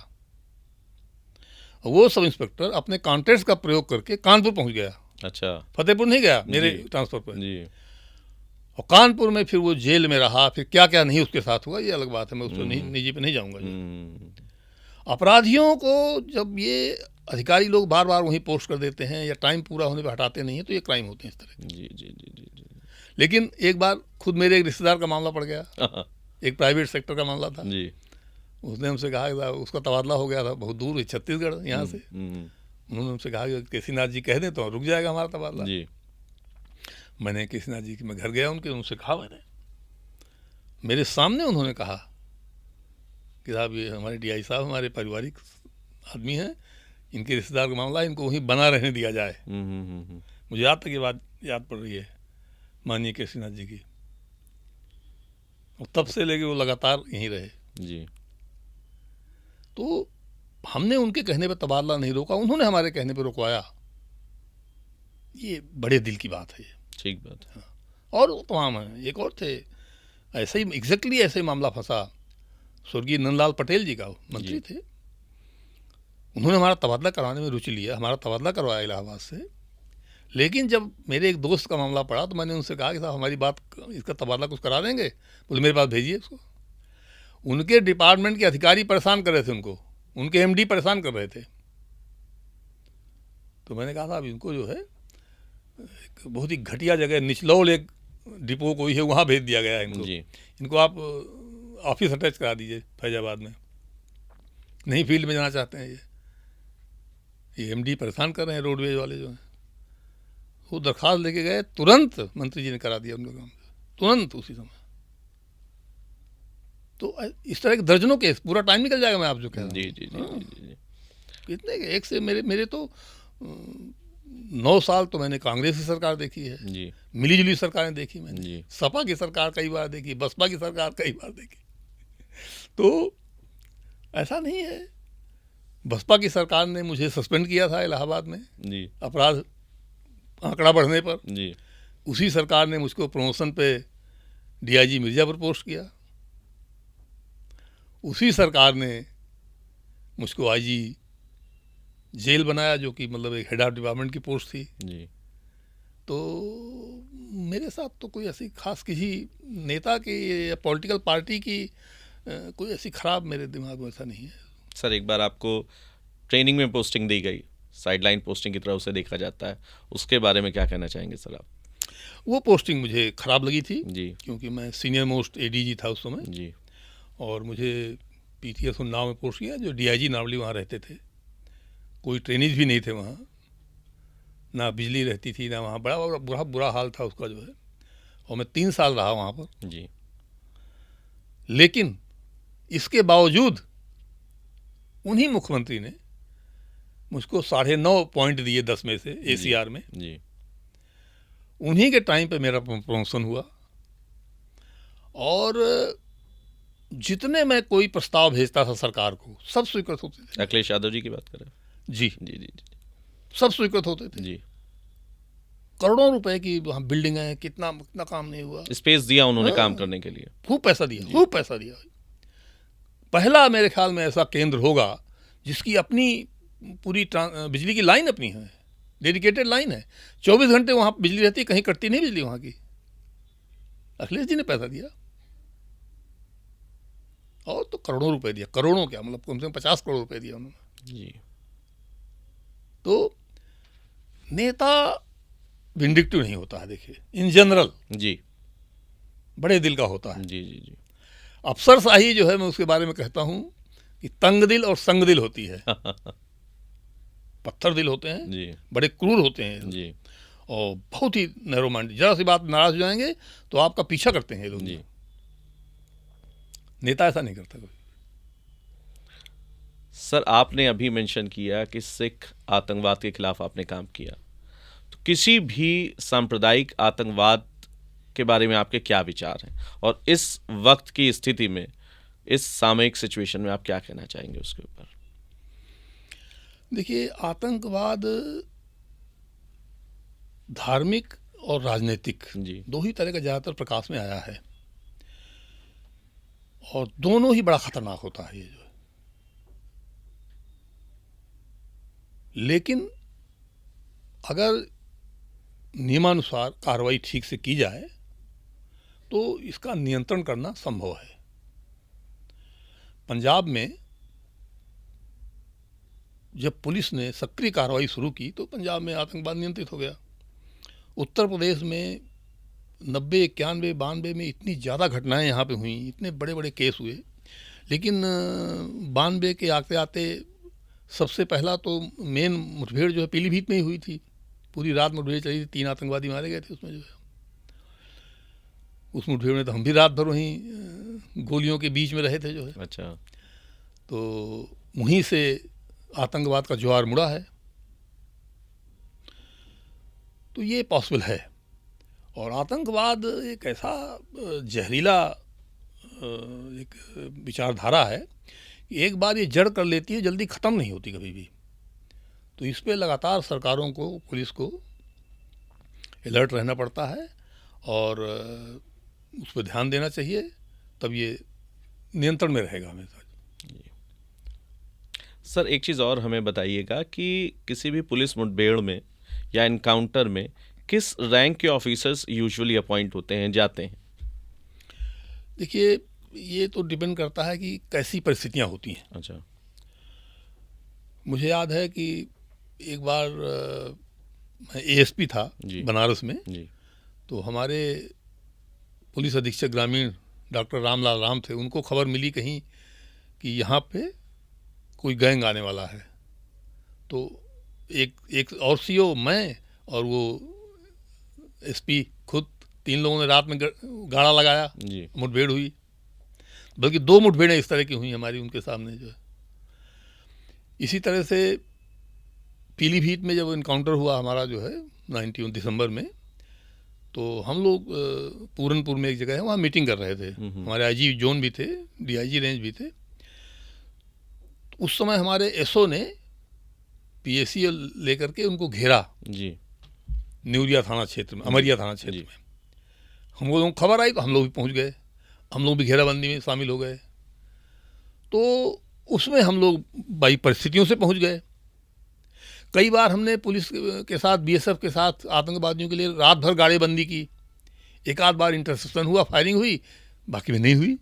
और वो सब इंस्पेक्टर अपने कॉन्टैक्ट्स का प्रयोग करके कानपुर पहुंच गया, अच्छा फतेहपुर नहीं गया मेरे जी। ट्रांसफर पर। जी और कानपुर में फिर वो जेल में रहा, फिर क्या क्या नहीं उसके साथ हुआ ये अलग बात है, मैं उस पर निजी पे नहीं जाऊंगा। अपराधियों को जब ये अधिकारी लोग बार बार वहीं पोस्ट कर देते हैं या टाइम पूरा होने पर हटाते नहीं हैं तो ये क्राइम होते हैं इस तरह के। जी जी जी जी जी लेकिन एक बार खुद मेरे एक रिश्तेदार का मामला पड़ गया, एक प्राइवेट सेक्टर का मामला था। जी उसने हमसे कहा कि उसका तबादला हो गया था बहुत दूर है, छत्तीसगढ़ यहाँ से। उन्होंने हमसे कहा कि केसीनाथ जी कह दें तो रुक जाएगा हमारा तबादला। जी मैंने केसीनाथ जी के मैं घर गया उनसे कहा, मैंने मेरे सामने उन्होंने कहा कि साहब ये हमारे डीआई साहब हमारे पारिवारिक आदमी हैं, इनके रिश्तेदार का मामला है, इनको वहीं बना रहने दिया जाए। मुझे आज तक ये बात याद पड़ रही है माननीय केसीनाथ जी की। और तब से लेके वो लगातार यहीं रहे। जी तो हमने उनके कहने पर तबादला नहीं रोका, उन्होंने हमारे कहने पर रुकवाया। ये बड़े दिल की बात है ये। ठीक बात है। और वो तमाम हैं, एक और थे ऐसे ही एग्जैक्टली ऐसे ही मामला फंसा स्वर्गीय नंदलाल पटेल जी का, मंत्री थे। उन्होंने हमारा तबादला करवाने में रुचि लिया, हमारा तबादला करवाया इलाहाबाद से। लेकिन जब मेरे एक दोस्त का मामला पड़ा तो मैंने उनसे कहा कि साहब हमारी बात, इसका तबादला कुछ करा देंगे। बोले मेरे पास भेजिए उसको। उनके डिपार्टमेंट के अधिकारी परेशान कर रहे थे उनको, उनके एमडी परेशान कर रहे थे। तो मैंने कहा साहब इनको जो है एक बहुत ही घटिया जगह निचलौल एक डिपो कोई है वहाँ भेज दिया गया है इनको। इनको आप ऑफिस अटैच करा दीजिए फैजाबाद में, नहीं फील्ड में जाना चाहते हैं ये एमडी परेशान कर रहे हैं रोडवेज वाले जो हैं। वो दरख्वास्त लेके गए, तुरंत मंत्री जी ने करा दिया उनका काम, तुरंत उसी समय। तो इस तरह के दर्जनों केस, पूरा टाइम निकल जाएगा मैं आप जो कह रहा हूँ। जी जी जी कितने एक से मेरे तो 9 साल तो मैंने कांग्रेस की सरकार देखी है जी, मिली जुली सरकारें देखी मैंने जी। सपा की सरकार कई बार देखी, बसपा की सरकार कई बार देखी। तो ऐसा नहीं है, बसपा की सरकार ने मुझे सस्पेंड किया था इलाहाबाद में जी अपराध आंकड़ा बढ़ने पर। जी उसी सरकार ने मुझको प्रमोशन पे डीआईजी मिर्ज़ापुर पोस्ट किया। उसी सरकार ने मुझको आईजी जेल बनाया, जो कि मतलब एक हेड ऑफ डिपार्टमेंट की पोस्ट थी। जी तो मेरे साथ तो कोई ऐसी खास किसी नेता की या पॉलिटिकल पार्टी की कोई ऐसी खराब मेरे दिमाग में ऐसा नहीं है। सर, एक बार आपको ट्रेनिंग में पोस्टिंग दी गई, साइडलाइन पोस्टिंग की तरह उसे देखा जाता है, उसके बारे में क्या कहना चाहेंगे सर आप? वो पोस्टिंग मुझे ख़राब लगी थी जी, क्योंकि मैं सीनियर मोस्ट एडीजी था उस समय जी और मुझे पीटीएस उन्नाव में पोस्ट किया, जो डीआईजी नावली वहाँ रहते थे। कोई ट्रेनिज भी नहीं थे वहाँ, ना बिजली रहती थी ना वहाँ, बड़ा बुरा हाल था उसका जो है। और मैं 3 साल रहा वहाँ पर जी। लेकिन इसके बावजूद उन्हीं मुख्यमंत्री ने मुझको 9.5 पॉइंट दिए 10 में से एसीआर में। जी उन्हीं के टाइम पे मेरा प्रमोशन हुआ। और जितने मैं कोई प्रस्ताव भेजता था सरकार को, सब स्वीकृत होते थे। अखिलेश यादव जी की बात कर रहे हैं? जी जी जी जी सब स्वीकृत होते थे। जी। करोड़ों रुपए की वहाँ बिल्डिंग है, कितना काम नहीं हुआ। स्पेस दिया उन्होंने काम करने के लिए, खूब पैसा दिया, खूब पैसा दिया। पहला मेरे ख्याल में ऐसा केंद्र होगा जिसकी अपनी पूरी बिजली की लाइन अपनी है, डेडिकेटेड लाइन है। 24 घंटे वहाँ बिजली रहती है, कहीं कटती नहीं बिजली वहाँ की। अखिलेश जी ने पैसा दिया और तो करोड़ों रुपए दिया, करोड़ों क्या मतलब कम से कम 50 करोड़ रुपए दिया उन्होंने। जी। तो नेता विंडिक्टिव नहीं होता है, देखिए इन जनरल जी बड़े दिल का होता है। जी जी जी अफसरशाही जो है मैं उसके बारे में कहता हूँ कि तंग दिल और संग दिल होती है। पत्थर दिल होते हैं जी बड़े क्रूर होते हैं जी और बहुत ही नैरो माइंड, जरा सी बात नाराज हो जाएंगे तो आपका पीछा करते हैं ये लोग। जी। नेता ऐसा नहीं करता कभी। सर आपने अभी मेंशन किया कि सिख आतंकवाद के खिलाफ आपने काम किया, तो किसी भी सांप्रदायिक आतंकवाद के बारे में आपके क्या विचार हैं, और इस वक्त की स्थिति में, इस सामयिक सिचुएशन में आप क्या कहना चाहेंगे उसके ऊपर? देखिए, आतंकवाद धार्मिक और राजनीतिक जी दो ही तरह का ज़्यादातर प्रकाश में आया है, और दोनों ही बड़ा खतरनाक होता है ये जो है। लेकिन अगर नियमानुसार कार्रवाई ठीक से की जाए तो इसका नियंत्रण करना संभव है। पंजाब में जब पुलिस ने सक्रिय कार्रवाई शुरू की तो पंजाब में आतंकवाद नियंत्रित हो गया। उत्तर प्रदेश में 90, 91, 92 में इतनी ज़्यादा घटनाएं यहाँ पे हुई, इतने बड़े बड़े केस हुए, लेकिन 92 के आते आते सबसे पहला तो मेन मुठभेड़ जो है पीलीभीत में ही हुई थी। पूरी रात मुठभेड़ चली थी, 3 आतंकवादी मारे गए थे उसमें जो है। उस मुठभेड़ में तो हम भी रात भर वहीं गोलियों के बीच में रहे थे जो है। अच्छा। तो वहीं से आतंकवाद का ज्वार मुड़ा है। तो ये पॉसिबल है। और आतंकवाद एक ऐसा जहरीला एक विचारधारा है कि एक बार ये जड़ कर लेती है, जल्दी ख़त्म नहीं होती कभी भी। तो इस पे लगातार सरकारों को, पुलिस को अलर्ट रहना पड़ता है और उस पर ध्यान देना चाहिए, तब ये नियंत्रण में रहेगा हमेशा। सर एक चीज़ और हमें बताइएगा कि किसी भी पुलिस मुठभेड़ में या इनकाउंटर में किस रैंक के ऑफिसर्स यूजुअली अपॉइंट होते हैं, जाते हैं? देखिए, ये तो डिपेंड करता है कि कैसी परिस्थितियाँ होती हैं। अच्छा। मुझे याद है कि एक बार मैं एएसपी था जी बनारस में। जी तो हमारे पुलिस अधीक्षक ग्रामीण डॉक्टर रामलाल राम थे, उनको खबर मिली कहीं कि यहाँ पे कोई गैंग आने वाला है। तो एक और सीओ, मैं और वो एसपी खुद, 3 लोगों ने रात में गाड़ा लगाया, जी मुठभेड़ हुई। बल्कि 2 मुठभेड़ें इस तरह की हुई हमारी उनके सामने जो है। इसी तरह से पीलीभीत में जब इनकाउंटर हुआ हमारा जो है 91 दिसंबर में, तो हम लोग पूरनपुर में एक जगह है, वहाँ मीटिंग कर रहे थे। हमारे आईजी जोन भी थे, डीआईजी रेंज भी थे। तो उस समय हमारे एसओ ने पीएसी लेकर के उनको घेरा जी न्यूरिया थाना क्षेत्र में, अमरिया थाना क्षेत्र में। हम लोगों को खबर आई तो हम लोग भी पहुँच गए, हम लोग भी घेराबंदी में शामिल हो गए। तो उसमें हम लोग बाई परिस्थितियों से पहुँच गए। कई बार हमने पुलिस के साथ, बीएसएफ के साथ आतंकवादियों के लिए रात भर गाड़ेबंदी की। एक आध बार इंटरसेप्शन हुआ, फायरिंग हुई, बाकी में नहीं हुई।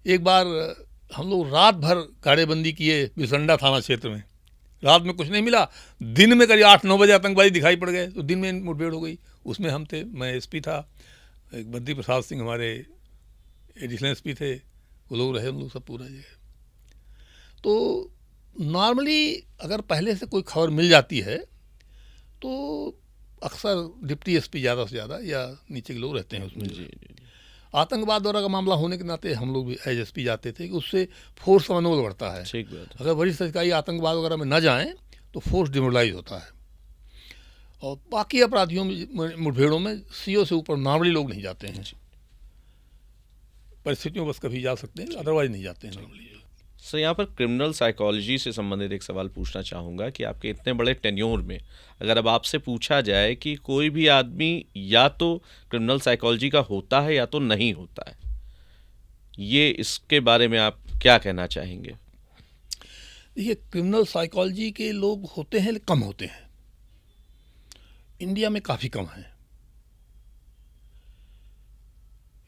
एक बार हम लोग रात भर गाड़ेबंदी किए बिसंडा थाना क्षेत्र में, रात में कुछ नहीं मिला, दिन में करीब 8-9 बजे आतंकवादी दिखाई पड़ गए, तो दिन में मुठभेड़ हो गई। उसमें हम थे, मैं एसपी था, एक बद्री प्रसाद सिंह हमारे एडिशनल एसपी थे, वो लोग रहे, हम लोग सब पूरा जगह। तो नॉर्मली अगर पहले से कोई खबर मिल जाती है तो अक्सर डिप्टी एसपी ज़्यादा से ज़्यादा या नीचे के लोग रहते हैं उसमें। जी आतंकवाद वगैरह का मामला होने के नाते हम लोग भी एज एसपी जाते थे कि उससे फोर्स का मनोबल बढ़ता है। ठीक बात है। अगर वरिष्ठ अधिकारी आतंकवाद वगैरह में न जाएं तो फोर्स डिमोरलाइज होता है। और बाकी अपराधियों में, मुठभेड़ों में सीओ से ऊपर नॉर्मली लोग नहीं जाते हैं। परिस्थितियों बस कभी जा सकते हैं, अदरवाइज नहीं जाते हैं नॉर्मली। सर यहाँ पर क्रिमिनल साइकोलॉजी से संबंधित एक सवाल पूछना चाहूँगा कि आपके इतने बड़े टेन्योर में अगर अब आपसे पूछा जाए कि कोई भी आदमी या तो क्रिमिनल साइकोलॉजी का होता है या तो नहीं होता है, ये इसके बारे में आप क्या कहना चाहेंगे? देखिए, क्रिमिनल साइकोलॉजी के लोग होते हैं लेकिन कम होते हैं। इंडिया में काफ़ी कम है।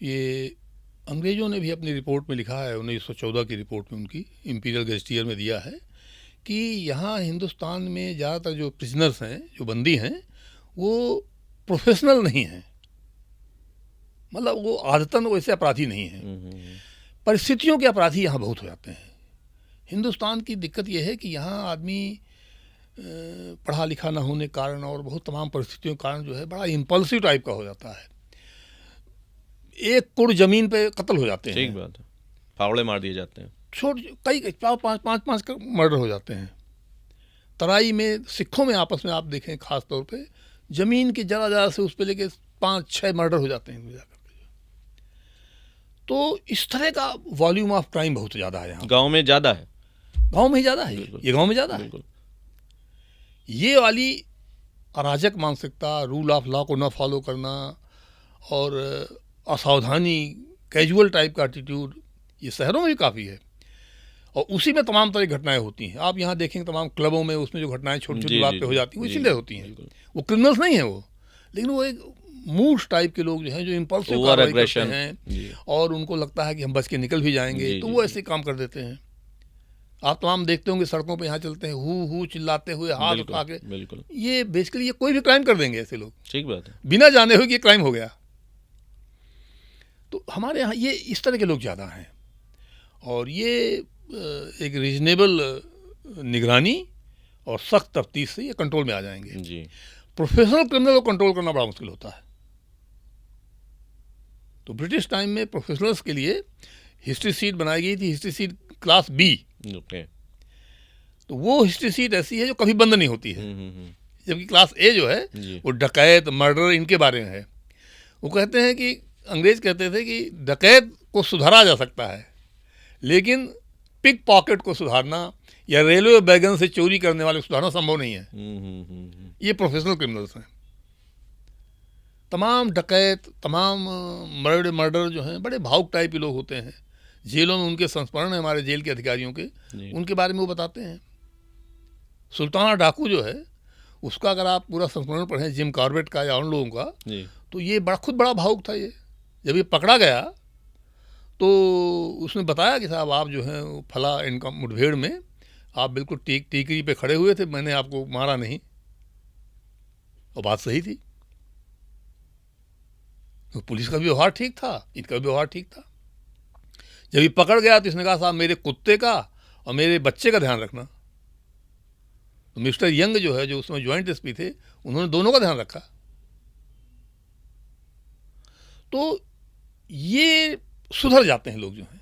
ये अंग्रेज़ों ने भी अपनी रिपोर्ट में लिखा है, 1914 की रिपोर्ट में उनकी इंपीरियल गेस्टियर में दिया है कि यहाँ हिंदुस्तान में ज़्यादातर जो प्रिजनर्स हैं, जो बंदी हैं, वो प्रोफेशनल नहीं हैं। मतलब वो आदतन वैसे अपराधी नहीं हैं। परिस्थितियों के अपराधी यहाँ बहुत हो जाते हैं। हिंदुस्तान की दिक्कत यह है कि यहाँ आदमी पढ़ा लिखा ना होने के कारण और बहुत तमाम परिस्थितियों के कारण जो है बड़ा इम्पल्सिव टाइप का हो जाता है। एक कुड़ जमीन पे कत्ल हो जाते हैं। ठीक बात है, फावड़े मार दिए जाते हैं। कई पाँच मर्डर हो जाते हैं। तराई में सिखों में आपस में आप देखें खास तौर पे जमीन की जरा से उस पे लेके 5-6 मर्डर हो जाते हैं जाकर के। तो इस तरह का वॉल्यूम ऑफ क्राइम बहुत ज़्यादा है यहाँ। गांव में ज़्यादा है, गांव में ही ज़्यादा है, ये गांव में ज़्यादा है। ये वाली अराजक मानसिकता, रूल ऑफ लॉ को न फॉलो करना और असावधानी, कैजुअल टाइप का एटीट्यूड, ये शहरों में भी काफ़ी है और उसी में तमाम तरह की घटनाएं होती हैं। आप यहाँ देखेंगे तमाम क्लबों में उसमें जो घटनाएं छोटी छोटी बात पे हो जाती हैं वो इसीलिए होती हैं। वो क्रिमिनल्स नहीं है वो, लेकिन वो एक मूर्ख टाइप के लोग जो हैं जो इम्पल्सिव कार्रवाई करते हैं और उनको लगता है कि हम बच के निकल भी जाएंगे, तो वो ऐसे काम कर देते हैं। आप तमाम देखते होंगे सड़कों पे यहाँ चलते हैं हु चिल्लाते हुए, हाथ उठा के। बिल्कुल, ये बेसिकली ये कोई भी क्राइम कर देंगे ऐसे लोग, ठीक बात है, बिना जाने हुए कि ये क्राइम हो गया। तो हमारे यहाँ ये इस तरह के लोग ज़्यादा हैं और ये एक रीजनेबल निगरानी और सख्त तफ्तीश से ये कंट्रोल में आ जाएंगे जी। प्रोफेशनल क्रिमिनल को कंट्रोल करना बड़ा मुश्किल होता है। तो ब्रिटिश टाइम में प्रोफेशनल्स के लिए हिस्ट्री सीट बनाई गई थी, हिस्ट्री सीट क्लास बी। तो वो हिस्ट्री सीट ऐसी है जो कभी बंद नहीं होती है, जबकि क्लास ए जो है वो डकैत, मर्डर, इनके बारे में है। वो कहते हैं कि अंग्रेज कहते थे कि डकैत को सुधारा जा सकता है लेकिन पिक पॉकेट को सुधारना या रेलवे बैगन से चोरी करने वाले को सुधारना संभव नहीं है। ये प्रोफेशनल क्रिमिनल्स हैं। तमाम डकैत, तमाम मर्डर जो हैं बड़े भावुक टाइप के लोग होते हैं। जेलों में उनके संस्मरण है हमारे जेल के अधिकारियों के, उनके बारे में वो बताते हैं। सुल्ताना डाकू जो है उसका अगर आप पूरा संस्मरण पढ़ें जिम कॉर्बेट का या उन लोगों का, तो ये खुद बड़ा भावुक था। ये जब ये पकड़ा गया तो उसने बताया कि साहब आप जो हैं फला इनका मुठभेड़ में आप बिल्कुल टीकरी पे खड़े हुए थे, मैंने आपको मारा नहीं। और बात सही थी। तो पुलिस का भी व्यवहार ठीक था, इनका भी व्यवहार ठीक था। जब ये पकड़ गया तो इसने कहा साहब मेरे कुत्ते का और मेरे बच्चे का ध्यान रखना। तो मिस्टर यंग जो है, जो उसमें ज्वाइंट एसपी थे, उन्होंने दोनों का ध्यान रखा। तो ये सुधर जाते हैं लोग जो हैं।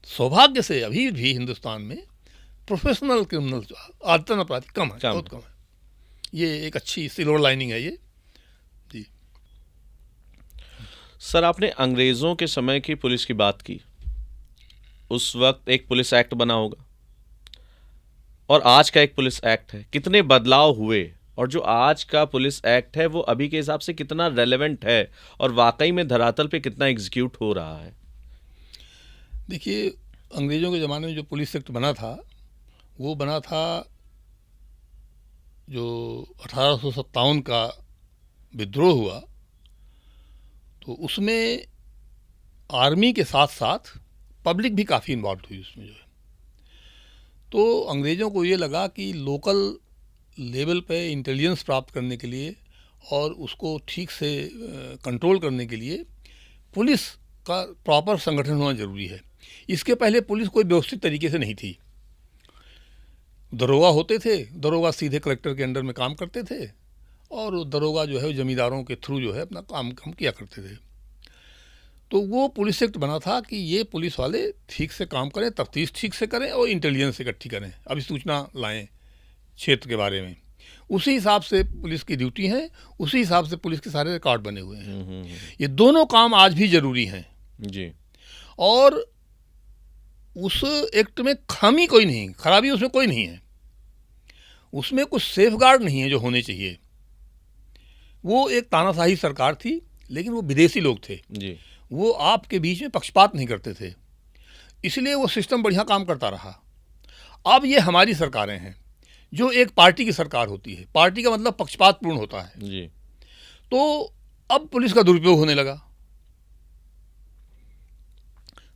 सौभाग्य से अभी भी हिंदुस्तान में प्रोफेशनल क्रिमिनल जो आदतन अपराधी कम है, बहुत कम है। ये एक अच्छी सिल्वर लाइनिंग है ये जी। सर, आपने अंग्रेज़ों के समय की पुलिस की बात की। उस वक्त एक पुलिस एक्ट बना होगा और आज का एक पुलिस एक्ट है, कितने बदलाव हुए? और जो आज का पुलिस एक्ट है वो अभी के हिसाब से कितना रेलेवेंट है और वाकई में धरातल पे कितना एग्जीक्यूट हो रहा है? देखिए, अंग्रेज़ों के ज़माने में जो पुलिस एक्ट बना था वो बना था जो 1857 का विद्रोह हुआ, तो उसमें आर्मी के साथ साथ पब्लिक भी काफ़ी इन्वॉल्व हुई उसमें जो है। तो अंग्रेज़ों को ये लगा कि लोकल लेवल पे इंटेलिजेंस प्राप्त करने के लिए और उसको ठीक से कंट्रोल करने के लिए पुलिस का प्रॉपर संगठन होना ज़रूरी है। इसके पहले पुलिस कोई व्यवस्थित तरीके से नहीं थी। दरोगा होते थे, दरोगा सीधे कलेक्टर के अंडर में काम करते थे और दरोगा जो है जमींदारों के थ्रू जो है अपना काम किया करते थे। तो वो पुलिस एक्ट बना था कि ये पुलिस वाले ठीक से काम करें, तफ्तीश ठीक से करें और इंटेलिजेंस इकट्ठी करें, अभी सूचना लाएं क्षेत्र के बारे में। उसी हिसाब से पुलिस की ड्यूटी है, उसी हिसाब से पुलिस के सारे रिकॉर्ड बने हुए हैं। ये दोनों काम आज भी जरूरी हैं जी। और उस एक्ट में खामी कोई नहीं, खराबी उसमें कोई नहीं है। उसमें कुछ सेफगार्ड नहीं है जो होने चाहिए। वो एक तानाशाही सरकार थी, लेकिन वो विदेशी लोग थे जी। वो आपके बीच में पक्षपात नहीं करते थे, इसलिए वो सिस्टम बढ़िया काम करता रहा। अब ये हमारी सरकारें हैं जो एक पार्टी की सरकार होती है। पार्टी का मतलब पक्षपातपूर्ण होता है जी। तो अब पुलिस का दुरुपयोग होने लगा,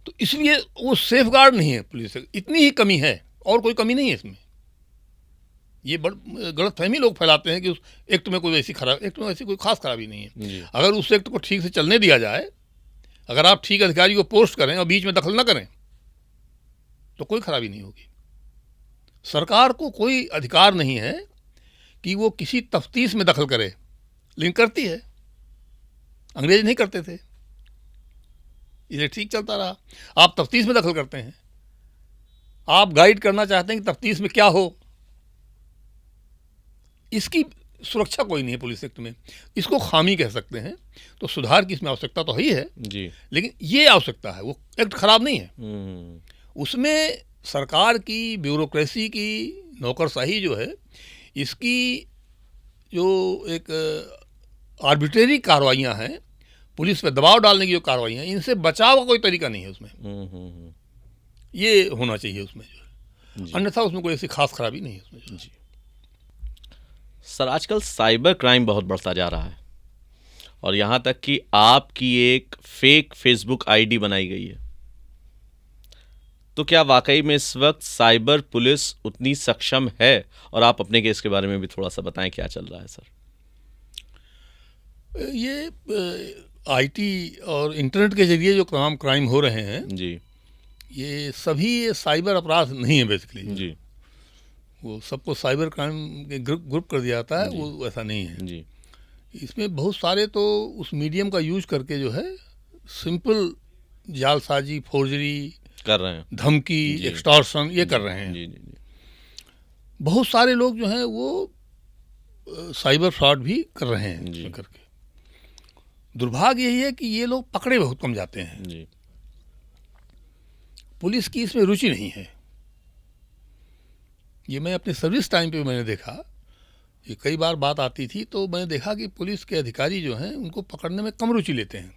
तो इसलिए वो सेफगार्ड नहीं है पुलिस से। इतनी ही कमी है और कोई कमी नहीं है इसमें। ये गलतफहमी लोग फैलाते हैं कि उस एक्ट में कोई ऐसी खराब, एक्ट में ऐसी कोई खास खराबी नहीं है। अगर उस एक्ट को ठीक से चलने दिया जाए अगर आप ठीक अधिकारी को पोस्ट करें और बीच में दखल न करें तो कोई खराबी नहीं होगी। सरकार को कोई अधिकार नहीं है कि वो किसी तफ्तीश में दखल करे, लेकिन करती है। अंग्रेज नहीं करते थे, इसे ठीक चलता रहा। आप तफ्तीश में दखल करते हैं, आप गाइड करना चाहते हैं कि तफ्तीश में क्या हो, इसकी सुरक्षा कोई नहीं है पुलिस एक्ट में। इसको खामी कह सकते हैं। तो सुधार की इसमें आवश्यकता तो ही है जी, लेकिन ये आवश्यकता है, वो एक्ट खराब नहीं है। उसमें सरकार की ब्यूरोक्रेसी की नौकरशाही जो है, इसकी जो एक आर्बिट्रेरी कार्रवाइयाँ हैं, पुलिस पे दबाव डालने की जो कार्रवाइयाँ हैं, इनसे बचाव का कोई तरीका नहीं है उसमें। ये होना चाहिए उसमें जो है, अन्यथा उसमें कोई ऐसी खास खराबी नहीं है उसमें जो है। जी सर, आजकल साइबर क्राइम बहुत बढ़ता जा रहा है और यहाँ तक कि आपकी एक फेक फेसबुक आईडी बनाई गई है। तो क्या वाकई में इस वक्त साइबर पुलिस उतनी सक्षम है? और आप अपने केस के बारे में भी थोड़ा सा बताएं, क्या चल रहा है सर? ये आईटी और इंटरनेट के जरिए जो तमाम क्राइम हो रहे हैं जी, ये सभी साइबर अपराध नहीं है बेसिकली जी, वो सबको साइबर क्राइम के ग्रुप कर दिया जाता है, वो ऐसा नहीं है जी, इसमें बहुत सारे तो उस मीडियम का यूज करके जो है सिंपल जालसाजी, फोर्जरी कर रहे हैं, धमकी, एक्सटॉर्शन ये कर रहे हैं। जी, जी, जी, बहुत सारे लोग जो हैं वो साइबर फ्रॉड भी कर रहे हैं जी। करके। दुर्भाग्य यही है कि ये लोग पकड़े बहुत कम जाते हैं। जी, पुलिस की इसमें रुचि नहीं है। ये मैं अपने सर्विस टाइम पे मैंने देखा, ये कई बार बात आती थी, तो मैंने देखा कि पुलिस के अधिकारी जो हैं उनको पकड़ने में कम रुचि लेते हैं।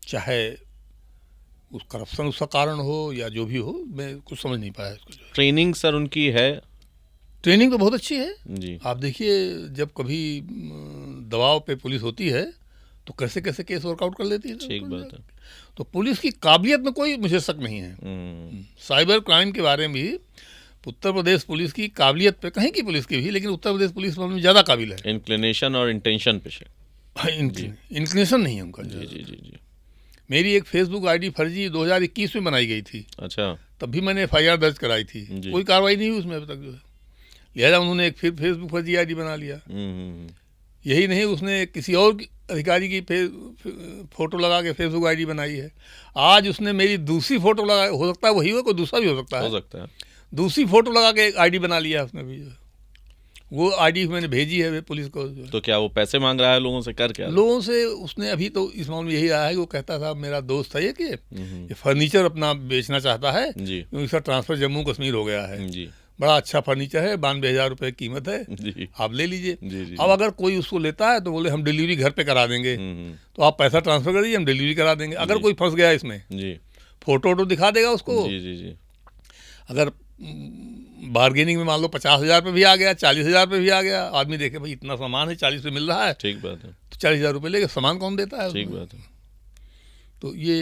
चाहे उस करप्शन उसका कारण हो या जो भी हो, मैं कुछ समझ नहीं पाया इसको जो है। ट्रेनिंग सर उनकी है? ट्रेनिंग तो बहुत अच्छी है। जी, आप देखिए, जब कभी दबाव पे पुलिस होती है तो कैसे कैसे केस वर्कआउट कर लेती है। ठीक बात है। तो पुलिस की काबिलियत में कोई मुझे शक नहीं है। साइबर क्राइम के बारे में भी उत्तर प्रदेश पुलिस की काबिलियत पे, कहीं की पुलिस की भी, लेकिन उत्तर प्रदेश पुलिस में ज़्यादा काबिल है। इंक्लिनेशन और इंटेंशन पे से। इंक्लिनेशन नहीं है उनका। जी, जी, जी, जी। मेरी एक फेसबुक आईडी फर्जी 2021 में बनाई गई थी। अच्छा, तब भी मैंने FIR दर्ज कराई थी, जी। कोई कार्रवाई नहीं हुई उसमें अभी तक जो है। लिहाजा उन्होंने एक फिर फेसबुक फर्जी आईडी बना लिया। यही नहीं, उसने किसी और अधिकारी की फोटो लगा के फेसबुक आईडी बनाई है। आज उसने मेरी दूसरी फोटो लगा, हो सकता है वही हो, कोई दूसरा भी हो सकता है, दूसरी फोटो लगा के आईडी बना लिया उसने भी। वो आईडी मैंने भेजी है पुलिस को। तो क्या वो पैसे मांग रहा है लोगों से? कर क्या लोगों से उसने अभी तो इस मामले में यही आया है कि वो कहता था मेरा दोस्त है ये कि ये फर्नीचर अपना बेचना चाहता है, क्योंकि इसका ट्रांसफर जम्मू कश्मीर हो गया है जी। बड़ा अच्छा फर्नीचर है, 92,000 रुपये कीमत है जी। आप ले लीजिए। अब अगर कोई उसको लेता है तो बोले हम डिलीवरी घर पे करा देंगे, तो आप पैसा ट्रांसफर कर दीजिए, हम डिलीवरी करा देंगे। अगर कोई फंस गया इसमें जी, फोटो दिखा देगा उसको जी, जी, जी। अगर बार्गेनिंग में मान लो 50,000 पे भी आ गया, 40,000 पे भी आ गया, आदमी देखे भाई इतना सामान है, 40 पे मिल रहा है, ठीक बात है, तो 40,000 रुपये लेके सामान कौन देता है? ठीक बात है। तो ये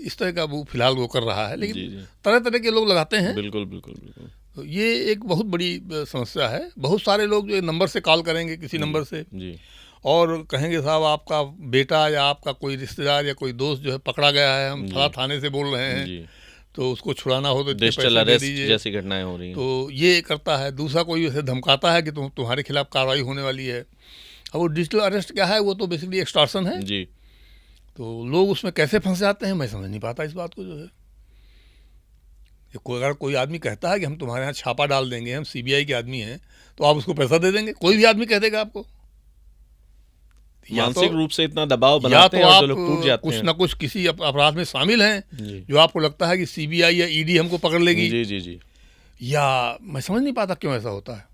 इस तरह का वो फिलहाल वो कर रहा है, लेकिन तरह तरह के लोग लगाते हैं। बिल्कुल बिल्कुल बिल्कुल। तो ये एक बहुत बड़ी समस्या है। बहुत सारे लोग जो नंबर से कॉल करेंगे, किसी नंबर से जी, और कहेंगे साहब आपका बेटा या आपका कोई रिश्तेदार या कोई दोस्त जो है पकड़ा गया है, हम फला थाने से बोल रहे हैं जी, तो उसको छुड़ाना हो तो डिजिटल अरेस्ट जैसी घटनाएं हो रही हैं, तो ये करता है। दूसरा कोई ऐसे धमकाता है कि तुम्हारे खिलाफ कार्रवाई होने वाली है। अब वो डिजिटल अरेस्ट क्या है? वो तो बेसिकली एक्सटॉर्शन है जी। तो लोग उसमें कैसे फंस जाते हैं, मैं समझ नहीं पाता इस बात को जो है। अगर कोई आदमी कहता है कि हम तुम्हारे यहाँ छापा डाल देंगे, हम CBI के आदमी हैं, तो आप उसको पैसा दे देंगे? कोई भी आदमी कह देगा आपको। मानसिक रूप से इतना दबाव बनाते हैं और लोग टूट जाते हैं। कुछ ना कुछ किसी अपराध में शामिल हैं जो आपको लगता है कि CBI या ED हमको पकड़ लेगी जी जी जी, या मैं समझ नहीं पाता क्यों ऐसा होता है।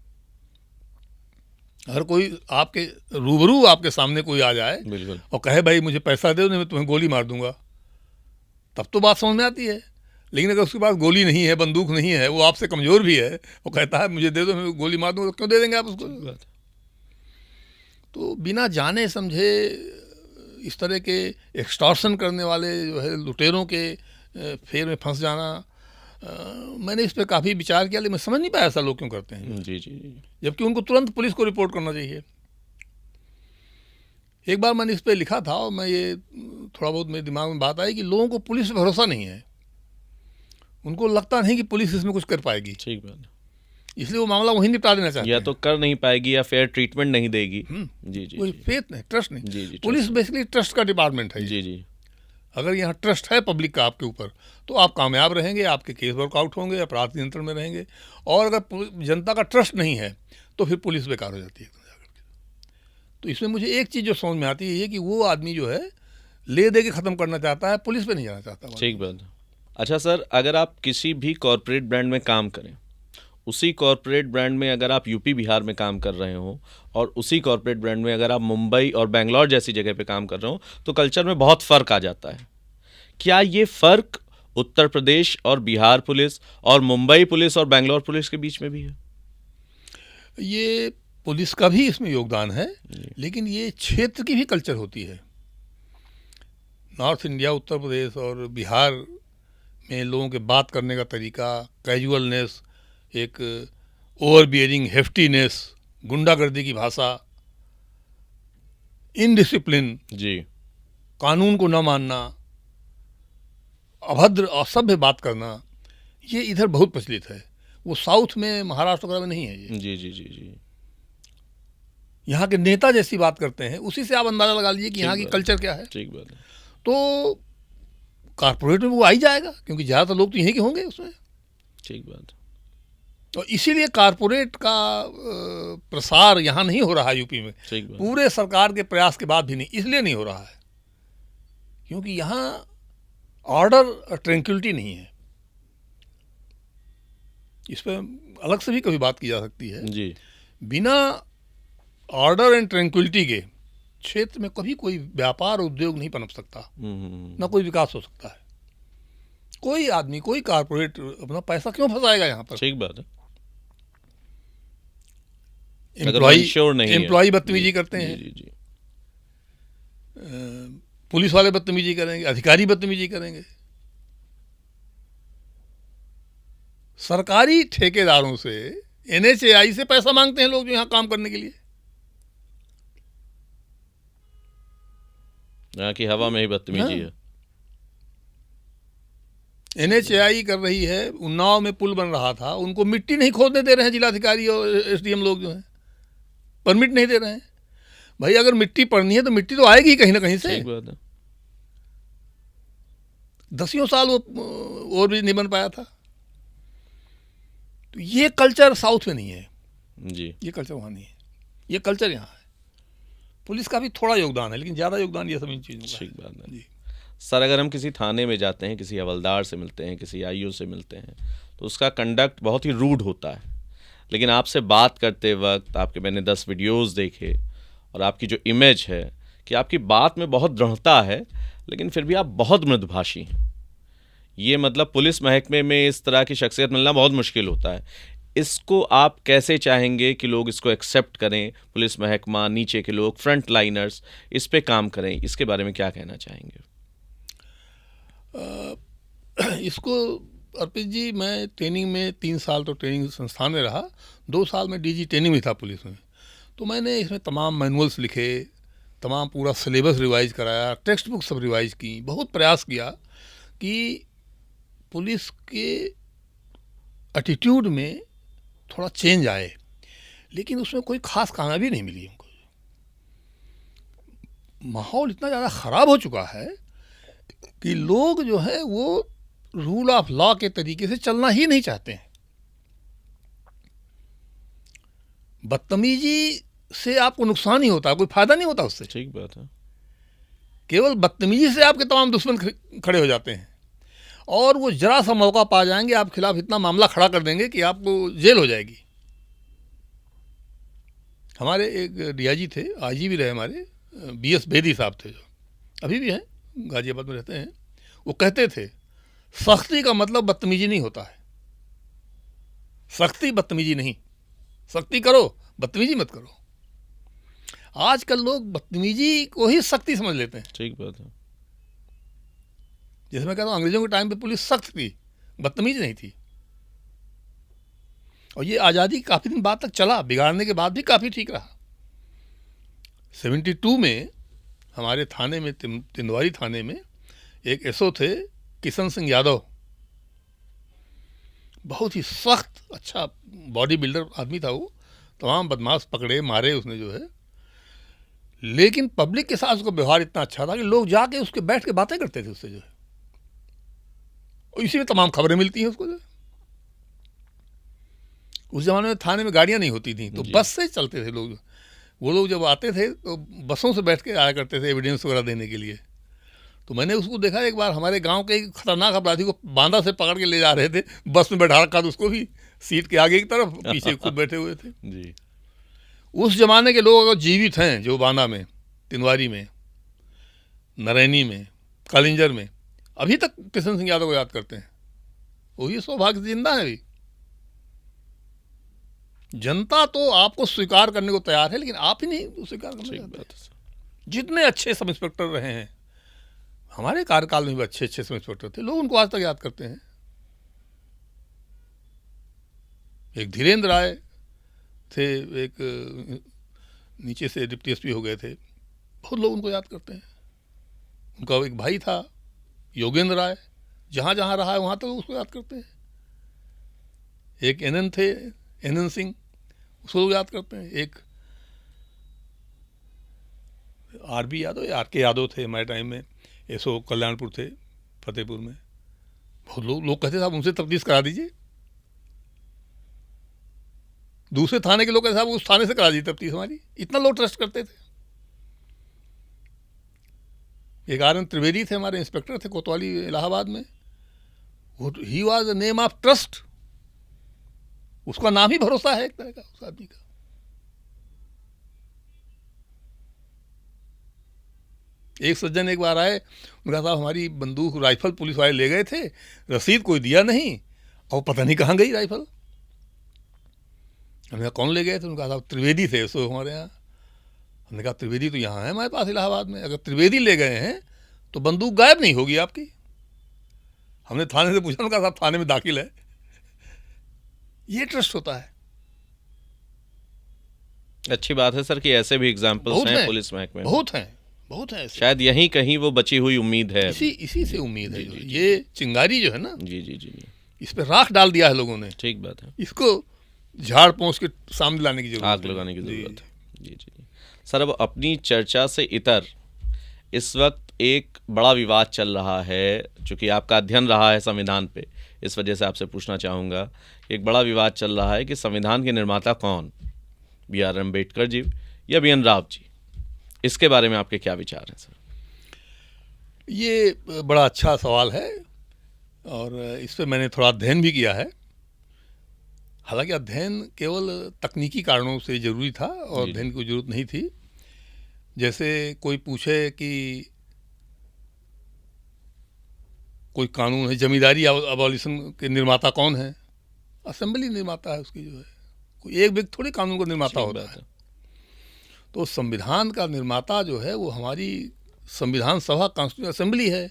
अगर कोई आपके रूबरू आपके सामने कोई आ जाए बिल्कुल और कहे भाई मुझे पैसा दे दो नहीं मैं तुम्हें गोली मार दूंगा, तब तो बात समझ में आती है। लेकिन अगर उसके पास गोली नहीं है, बंदूक नहीं है, वो आपसे कमज़ोर भी है, वो कहता है मुझे दे दो मैं गोली मार दूंगा, तो क्यों दे देंगे आप उसको? तो बिना जाने समझे इस तरह के एक्सटॉर्शन करने वाले जो है लुटेरों के फेर में फंस जाना, मैंने इस पर काफ़ी विचार किया, लेकिन मैं समझ नहीं पाया ऐसा लोग क्यों करते हैं जी जी जी, जबकि उनको तुरंत पुलिस को रिपोर्ट करना चाहिए। एक बार मैंने इस पे लिखा था और मैं ये थोड़ा बहुत मेरे दिमाग में बात आई कि लोगों को पुलिस पे भरोसा नहीं है, उनको लगता नहीं कि पुलिस इसमें कुछ कर पाएगी, ठीक बात है। इसलिए वो मामला वहीं निपटा देना चाहते या हैं। तो कर नहीं पाएगी या फेयर ट्रीटमेंट नहीं देगी। जी जी कोई जी फेथ नहीं, ट्रस्ट नहीं। जी जी पुलिस बेसिकली ट्रस्ट का डिपार्टमेंट है ये। जी जी अगर यहाँ ट्रस्ट है पब्लिक का आपके ऊपर तो आप कामयाब रहेंगे, आपके केस वर्कआउट होंगे, अपराध नियंत्रण में रहेंगे। और अगर जनता का ट्रस्ट नहीं है तो फिर पुलिस बेकार हो जाती है एकदम जाकर के। तो इसमें मुझे एक चीज़ जो समझ में आती है ये कि वो आदमी जो है ले दे के ख़त्म करना चाहता है, पुलिस पे नहीं जाना चाहता। ठीक बात है। अच्छा सर, अगर आप किसी भी कॉरपोरेट ब्रांड में काम करें, उसी कॉरपोरेट ब्रांड में अगर आप यूपी बिहार में काम कर रहे हो और उसी कॉरपोरेट ब्रांड में अगर आप मुंबई और बेंगलोर जैसी जगह पे काम कर रहे हो तो कल्चर में बहुत फ़र्क आ जाता है। क्या ये फ़र्क उत्तर प्रदेश और बिहार पुलिस और मुंबई पुलिस और बेंगलोर पुलिस के बीच में भी है? ये पुलिस का भी इसमें योगदान है, लेकिन ये क्षेत्र की भी कल्चर होती है। नॉर्थ इंडिया, उत्तर प्रदेश और बिहार में लोगों के बात करने का तरीका, कैजुअलनेस, एक ओवर बियरिंग हेफ्टीनेस, गुंडागर्दी की भाषा, इनडिसिप्लिन, जी कानून को न मानना, अभद्र असभ्य बात करना, ये इधर बहुत प्रचलित है। वो साउथ में, महाराष्ट्र वगैरह में नहीं है ये। जी जी जी जी यहाँ के नेता जैसी बात करते हैं, उसी से आप अंदाजा लगा लीजिए कि यहाँ की कल्चर क्या है। ठीक बात है। तो कारपोरेट में वो आ ही जाएगा क्योंकि ज़्यादातर लोग तो यहीं के होंगे उसमें। ठीक बात है। और इसीलिए कारपोरेट का प्रसार यहाँ नहीं हो रहा है यूपी में, ठीक बात। पूरे सरकार के प्रयास के बाद भी नहीं। इसलिए नहीं हो रहा है क्योंकि यहाँ ऑर्डर और ट्रैंक्विलिटी नहीं है। इस पर अलग से भी कभी बात की जा सकती है। जी बिना ऑर्डर एंड ट्रैंक्विलिटी के क्षेत्र में कभी कोई व्यापार उद्योग नहीं पनप सकता, ना कोई विकास हो सकता है। कोई आदमी, कोई कारपोरेट अपना पैसा क्यों फंसाएगा यहाँ पर? ठीक बात है। एम्प्लॉय बदतमीजी करते हैं, जी जी पुलिस वाले बदतमीजी करेंगे, अधिकारी बदतमीजी करेंगे, सरकारी ठेकेदारों से, NHAI से पैसा मांगते हैं लोग जो यहाँ काम करने के लिए। यहाँ की हवा में ही बदतमीजी है। NHAI कर रही है, उन्नाव में पुल बन रहा था, उनको मिट्टी नहीं खोदने दे रहे हैं जिलाधिकारी और SDM लोग जो हैं, परमिट नहीं दे रहे हैं। भाई अगर मिट्टी पड़नी है तो मिट्टी तो आएगी कहीं ना कहीं से। ठीक बात है। 10 साल वो और भी नहीं बन पाया था। तो ये कल्चर साउथ में नहीं है जी, ये कल्चर वहाँ नहीं है, ये कल्चर यहाँ है। पुलिस का भी थोड़ा योगदान है लेकिन ज़्यादा योगदान ये सब इन चीज़ों का ठीक बात है। जी। सर, अगर हम किसी थाने में जाते हैं, किसी हवलदार से मिलते हैं, किसी IO से मिलते हैं तो उसका कंडक्ट बहुत ही रूड होता है, लेकिन आपसे बात करते वक्त आपके मैंने 10 वीडियोस देखे और आपकी जो इमेज है कि आपकी बात में बहुत दृढ़ता है लेकिन फिर भी आप बहुत मृदुभाषी हैं। ये मतलब पुलिस महकमे में इस तरह की शख्सियत मिलना बहुत मुश्किल होता है। इसको आप कैसे चाहेंगे कि लोग इसको एक्सेप्ट करें, पुलिस महकमा, नीचे के लोग, फ्रंट लाइनर्स इस पे काम करें, इसके बारे में क्या कहना चाहेंगे? इसको अर्पित जी, मैं ट्रेनिंग में 3 साल तो ट्रेनिंग संस्थान में रहा, 2 साल में DG ट्रेनिंग में था पुलिस में। तो मैंने इसमें तमाम मैनुअल्स लिखे, तमाम पूरा सिलेबस रिवाइज कराया, टेक्स्ट बुक सब रिवाइज की, बहुत प्रयास किया कि पुलिस के एटीट्यूड में थोड़ा चेंज आए, लेकिन उसमें कोई खास कामयाबी नहीं मिली हमको। माहौल इतना ज़्यादा ख़राब हो चुका है कि लोग जो है वो रूल ऑफ लॉ के तरीके से चलना ही नहीं चाहते हैं। बदतमीजी से आपको नुकसान ही होता है, कोई फायदा नहीं होता उससे। ठीक बात है। केवल बदतमीजी से आपके तमाम दुश्मन खड़े हो जाते हैं और वो जरा सा मौका पा जाएंगे, आप खिलाफ इतना मामला खड़ा कर देंगे कि आपको जेल हो जाएगी। हमारे एक DIG थे, IG भी रहे हमारे, BS बेदी साहब थे, जो अभी भी हैं, गाजियाबाद में रहते हैं। वो कहते थे सख्ती का मतलब बदतमीजी नहीं होता है, सख्ती बदतमीजी नहीं, सख्ती करो, बदतमीजी मत करो। आजकल लोग बदतमीजी को ही सख्ती समझ लेते हैं। ठीक बात है। जैसे मैं कहता हूँ, अंग्रेजों के टाइम पे पुलिस सख्त थी, बदतमीज नहीं थी। और ये आज़ादी काफ़ी दिन बाद तक चला, बिगाड़ने के बाद भी काफ़ी ठीक रहा। 72 में हमारे थाने में, तिंदवारी थाने में एक एसओ थे, किशन सिंह यादव। बहुत ही सख्त अच्छा बॉडी बिल्डर आदमी था वो। तमाम बदमाश पकड़े मारे उसने जो है, लेकिन पब्लिक के साथ उसका व्यवहार इतना अच्छा था कि लोग जाके उसके बैठ के बातें करते थे उससे जो है, और इसी में तमाम खबरें मिलती हैं उसको जो है। उस जमाने में थाने में गाड़ियां नहीं होती थी, तो बस से चलते थे लोग। वो लोग जब आते थे तो बसों से बैठ के आया करते थे एविडेंस वगैरह देने के लिए। तो मैंने उसको देखा एक बार, हमारे गांव के एक खतरनाक अपराधी को बांदा से पकड़ के ले जा रहे थे, बस में बैठा रखा था उसको भी, सीट के आगे की तरफ, पीछे खुद बैठे हुए थे जी। उस जमाने के लोग अगर जीवित हैं, जो बांदा में, तिनवारी में, नरैनी में, कालिंजर में, अभी तक किशन सिंह यादव को याद करते हैं। वही सौभाग्य से जिंदा है अभी। जनता तो आपको स्वीकार करने को तैयार है, लेकिन आप ही नहीं स्वीकार करना चाहते। जितने अच्छे सब इंस्पेक्टर रहे हैं हमारे कार्यकाल में भी, अच्छे अच्छे सब इंस्पेक्टर थे, लोग उनको आज तक याद करते हैं। एक धीरेन्द्र राय थे, एक नीचे से डिप्टी एसपी हो गए थे, बहुत लोग उनको याद करते हैं। उनका एक भाई था योगेंद्र राय, जहाँ जहाँ रहा है वहाँ तक उसको याद करते हैं। एक एनएन थे, एनएन सिंह, उसको लोग याद करते हैं। एक आरबी यादव या आर के यादव थे हमारे टाइम में, एसओ कल्याणपुर थे, फतेहपुर में। बहुत लोग कहते साहब उनसे तफ्तीश करा दीजिए। दूसरे थाने के लोग कहते साहब उस थाने से करा दीजिए तफ्तीश हमारी, इतना लोग ट्रस्ट करते थे। एक आर एन त्रिवेदी थे, हमारे इंस्पेक्टर थे कोतवाली इलाहाबाद में। He was the name of trust, उसका नाम ही भरोसा है एक तरह का उस आदमी का। एक सज्जन एक बार आए, उन्होंने कहा साहब हमारी बंदूक राइफल पुलिस वाले ले गए थे, रसीद कोई दिया नहीं और पता नहीं कहाँ गई राइफल। हमने कहा कौन ले गए थे? उन्होंने कहा साहब त्रिवेदी थे सो हमारे यहाँ। हमने कहा त्रिवेदी तो यहाँ है हमारे पास इलाहाबाद में, अगर त्रिवेदी ले गए हैं तो बंदूक गायब नहीं होगी आपकी। हमने थाने से पूछा, उन्होंने कहा साहब थाने में दाखिल है। ये ट्रस्ट होता है। अच्छी बात है सर कि ऐसे भी एग्जाम्पल्स हैं पुलिस महकमे में, बहुत है। शायद यहीं कहीं वो बची हुई उम्मीद है, इसी से उम्मीद है। ये चिंगारी जो है ना, जी जी जी, इस पे राख डाल दिया है लोगों ने। ठीक बात है, इसको झाड़ पोंछ के सामने लाने की जरूरत है, आग लगाने की जरूरत है। जी जी सर, अब अपनी चर्चा से इतर इस वक्त एक बड़ा विवाद चल रहा है, चूँकि आपका अध्ययन रहा है संविधान पे, इस वजह से आपसे पूछना चाहूँगा। एक बड़ा विवाद चल रहा है कि संविधान के निर्माता कौन, BR अम्बेडकर जी या BN राव जी? इसके बारे में आपके क्या विचार हैं सर? ये बड़ा अच्छा सवाल है और इस पर मैंने थोड़ा अध्ययन भी किया है। हालांकि अध्ययन केवल तकनीकी कारणों से ज़रूरी था और अध्ययन की ज़रूरत नहीं थी। जैसे कोई पूछे कि कोई कानून है, जमींदारी अबॉलिशन के निर्माता कौन है? असेंबली निर्माता है उसकी जो है, कोई एक व्यक्ति थोड़ी कानून का निर्माता होता है। तो संविधान का निर्माता जो है वो हमारी संविधान सभा, कॉन्स्टिट्यूशन असेंबली है।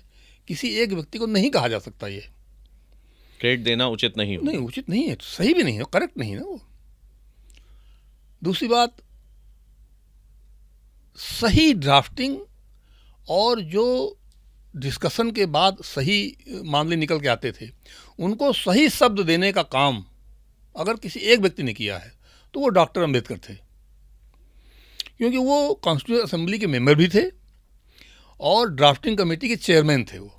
किसी एक व्यक्ति को नहीं कहा जा सकता। ये क्रेडिट देना उचित नहीं हो, नहीं उचित नहीं है, सही भी नहीं है, करेक्ट नहीं है ना वो। दूसरी बात, सही ड्राफ्टिंग और जो डिस्कशन के बाद सही मामले निकल के आते थे, उनको सही शब्द देने का काम अगर किसी एक व्यक्ति ने किया है तो वो डॉक्टर अम्बेडकर थे, क्योंकि वो कॉन्स्टिट्यूशन असेंबली के मेंबर भी थे और ड्राफ्टिंग कमेटी के चेयरमैन थे वो।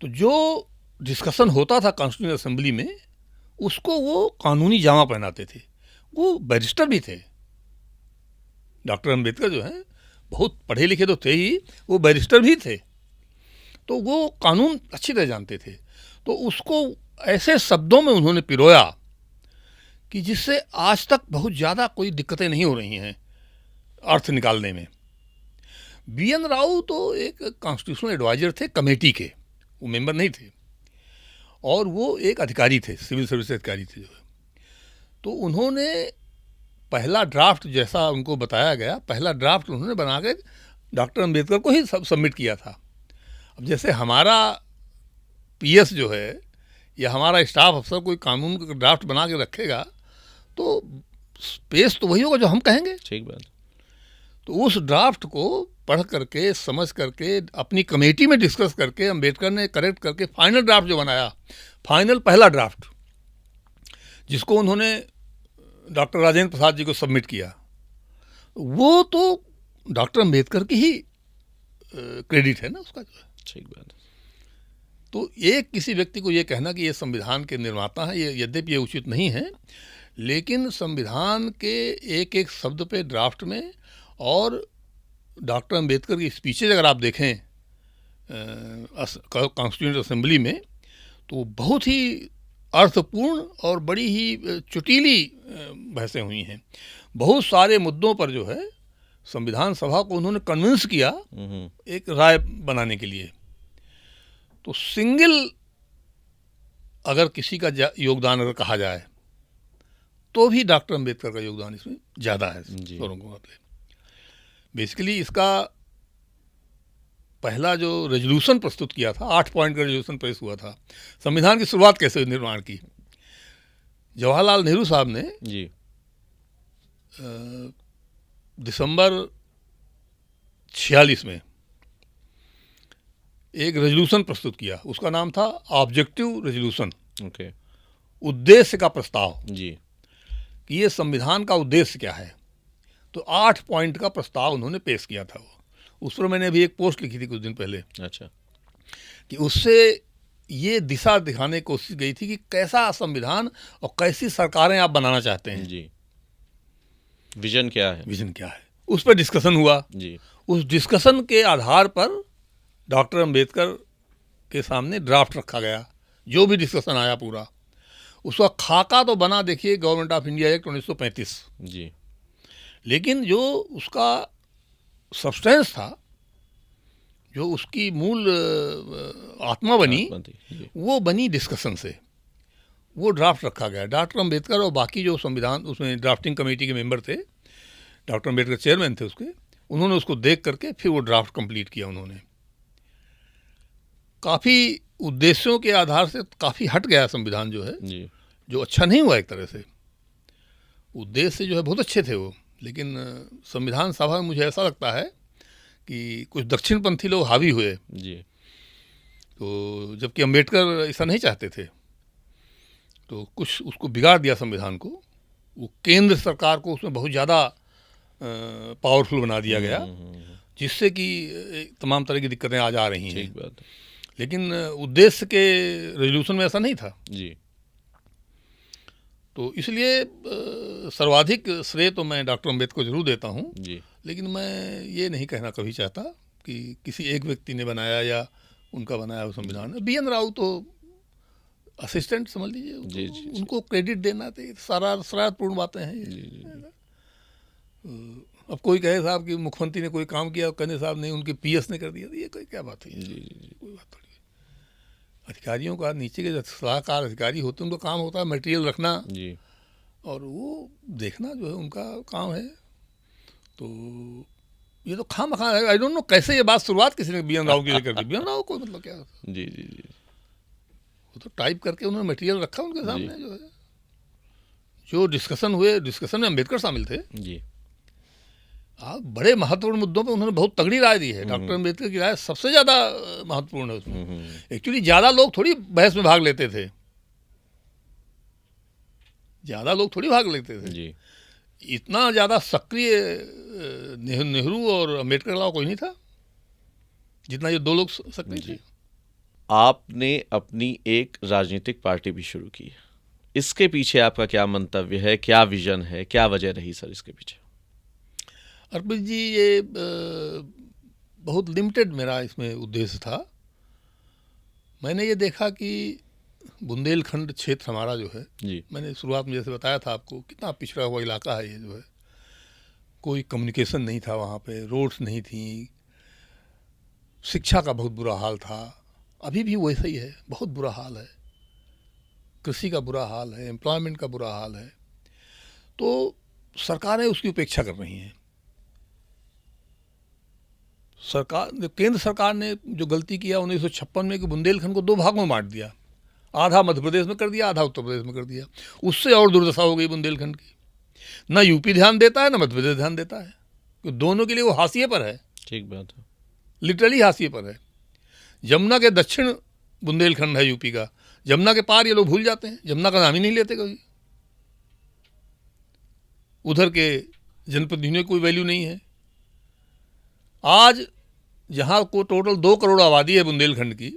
तो जो डिस्कशन होता था कॉन्स्टिट्यूशन असेंबली में, उसको वो कानूनी जामा पहनाते थे। वो बैरिस्टर भी थे। डॉक्टर अम्बेडकर जो हैं बहुत पढ़े लिखे तो थे ही, वो बैरिस्टर भी थे, तो वो कानून अच्छी तरह जानते थे। तो उसको ऐसे शब्दों में उन्होंने पिरोया कि जिससे आज तक बहुत ज़्यादा कोई दिक्कतें नहीं हो रही हैं अर्थ निकालने में। BN राव तो एक कॉन्स्टिट्यूशनल एडवाइजर थे कमेटी के, वो मेंबर नहीं थे और वो एक अधिकारी थे, सिविल सर्विस अधिकारी थे जो है। तो उन्होंने पहला ड्राफ्ट, जैसा उनको बताया गया, पहला ड्राफ्ट उन्होंने बना के डॉक्टर अम्बेडकर को ही सबमिट किया था। अब जैसे हमारा PS जो है या हमारा स्टाफ अफसर कोई कानून का ड्राफ्ट बना के रखेगा तो पेश तो वही होगा जो हम कहेंगे। ठीक बात। तो उस ड्राफ्ट को पढ़ करके, समझ करके, अपनी कमेटी में डिस्कस करके अम्बेडकर ने करेक्ट करके फाइनल ड्राफ्ट जो बनाया, फाइनल पहला ड्राफ्ट, जिसको उन्होंने डॉक्टर राजेंद्र प्रसाद जी को सबमिट किया, वो तो डॉक्टर अम्बेडकर की ही क्रेडिट है ना उसका जो है। ठीक बात है। तो एक किसी व्यक्ति को ये कहना कि ये संविधान के निर्माता हैं, ये यद्यपि ये उचित नहीं है, लेकिन संविधान के एक एक शब्द पे ड्राफ्ट में और डॉक्टर अम्बेडकर की स्पीचेज अगर आप देखें कॉन्स्टिट्यूएंट असेंबली में, तो बहुत ही अर्थपूर्ण और बड़ी ही चुटीली बहसें हुई हैं। बहुत सारे मुद्दों पर जो है संविधान सभा को उन्होंने कन्विंस किया एक राय बनाने के लिए। तो सिंगल अगर किसी का योगदान अगर कहा जाए तो भी डॉक्टर अम्बेडकर का योगदान इसमें ज़्यादा है दोनों को मुकाबले। बेसिकली इसका पहला जो रेजोल्यूशन प्रस्तुत किया था, 8 पॉइंट का रेजोल्यूशन पेश हुआ था, संविधान की शुरुआत कैसे निर्माण की, जवाहरलाल नेहरू साहब ने जी दिसंबर 46 में एक रेजोल्यूशन प्रस्तुत किया। उसका नाम था ऑब्जेक्टिव रेजोल्यूशन, ओके, उद्देश्य का प्रस्ताव, जी, कि ये संविधान का उद्देश्य क्या है। तो 8 पॉइंट का प्रस्ताव उन्होंने पेश किया था। वो उस पर मैंने अभी एक पोस्ट लिखी थी कुछ दिन पहले, अच्छा, कि उससे ये दिशा दिखाने की कोशिश गई थी कि कैसा संविधान और कैसी सरकारें आप बनाना चाहते हैं, जी, विजन क्या है, विजन क्या है, उस पर डिस्कशन हुआ। जी, उस डिस्कशन के आधार पर डॉक्टर अम्बेडकर के सामने ड्राफ्ट रखा गया। जो भी डिस्कशन आया पूरा, उसका खाका तो बना, देखिए, गवर्नमेंट ऑफ इंडिया एक्ट 1935, जी, लेकिन जो उसका सब्सटेंस था, जो उसकी मूल आत्मा बनी, जी, वो बनी डिस्कशन से। वो ड्राफ्ट रखा गया। डॉक्टर अम्बेडकर और बाकी जो संविधान उसमें ड्राफ्टिंग कमेटी के मेंबर थे, डॉक्टर अम्बेडकर चेयरमैन थे उसके, उन्होंने उसको देख करके फिर वो ड्राफ्ट कंप्लीट किया। उन्होंने काफ़ी उद्देश्यों के आधार से काफ़ी हट गया संविधान जो है, जी, जो अच्छा नहीं हुआ एक तरह से। उद्देश्य जो है बहुत अच्छे थे वो, लेकिन संविधान सभा में मुझे ऐसा लगता है कि कुछ दक्षिणपंथी लोग हावी हुए, जी, तो जबकि अम्बेडकर ऐसा नहीं चाहते थे, तो कुछ उसको बिगाड़ दिया संविधान को। वो केंद्र सरकार को उसमें बहुत ज़्यादा पावरफुल बना दिया गया, जिससे कि तमाम तरह की दिक्कतें आज आ रही हैं। ठीक बात है, लेकिन उद्देश्य के रेजोल्यूशन में ऐसा नहीं था। जी, तो इसलिए सर्वाधिक श्रेय तो मैं डॉक्टर अम्बेडकर को जरूर देता हूँ, जी, लेकिन मैं ये नहीं कहना कभी चाहता कि किसी एक व्यक्ति ने बनाया या उनका बनाया हुआ संविधान है। BN राव तो असिस्टेंट समझ लीजिए, जी, जी, उनको क्रेडिट देना चाहिए। सारा शरारतपूर्ण बातें हैं ये। जी, जी, अब कोई कहे साहब कि मुख्यमंत्री ने कोई काम किया, कहने साहब नहीं उनके PS ने कर दिया, तो ये कोई क्या बात है? जी, जी, कोई बात थोड़ी है। अधिकारियों का, नीचे के जो सलाहकार अधिकारी होते हैं, उनका काम होता है मटेरियल रखना, जी, और वो देखना जो है उनका काम है। तो ये तो खामखा है। आई डोंट नो कैसे ये बात शुरुआत किसी ने BN राव के लिए कर दी। BN राव को मतलब क्या, जी, जी, जी, वो तो टाइप करके उन्होंने मटेरियल रखा उनके सामने। जी। जो है, जो डिस्कशन हुए, डिस्कशन में अम्बेडकर शामिल थे। जी, बड़े महत्वपूर्ण मुद्दों पे उन्होंने बहुत तगड़ी राय दी है। डॉक्टर अम्बेडकर की राय सबसे ज़्यादा महत्वपूर्ण है उसमें। एक्चुअली ज़्यादा लोग थोड़ी बहस में भाग लेते थे, ज़्यादा लोग थोड़ी भाग लेते थे। जी, इतना ज़्यादा सक्रिय नेहरू और अम्बेडकर के अलावा कोई नहीं था जितना ये 2 लोग सक्रिय थे। आपने अपनी एक राजनीतिक पार्टी भी शुरू की है, इसके पीछे आपका क्या मंतव्य है, क्या विजन है, क्या वजह रही सर इसके पीछे? अर्पित जी, ये बहुत लिमिटेड मेरा इसमें उद्देश्य था। मैंने ये देखा कि बुंदेलखंड क्षेत्र हमारा जो है, जी, मैंने शुरुआत में जैसे बताया था आपको, कितना पिछड़ा हुआ इलाका है ये जो है। कोई कम्युनिकेशन नहीं था वहाँ पे, रोड्स नहीं थी, शिक्षा का बहुत बुरा हाल था, अभी भी वैसा ही है, बहुत बुरा हाल है। कृषि का बुरा हाल है, एम्प्लॉयमेंट का बुरा हाल है। तो सरकारें उसकी उपेक्षा कर रही हैं। केंद्र सरकार ने जो गलती किया 1956 में कि बुंदेलखंड को 2 भागों में बांट दिया, आधा मध्य प्रदेश में कर दिया, आधा उत्तर प्रदेश में कर दिया। उससे और दुर्दशा हो गई बुंदेलखंड की। ना यूपी ध्यान देता है, ना मध्य प्रदेश ध्यान देता है, तो दोनों के लिए वो हाशिए पर है। ठीक बात है। लिटरली हाशिए पर है। यमुना के दक्षिण बुंदेलखंड है यूपी का, यमुना के पार ये लोग भूल जाते हैं, यमुना का नाम ही नहीं लेते कभी। उधर के जनप्रतिनिधियों की कोई वैल्यू नहीं है। आज जहाँ को टोटल 2 करोड़ आबादी है बुंदेलखंड की,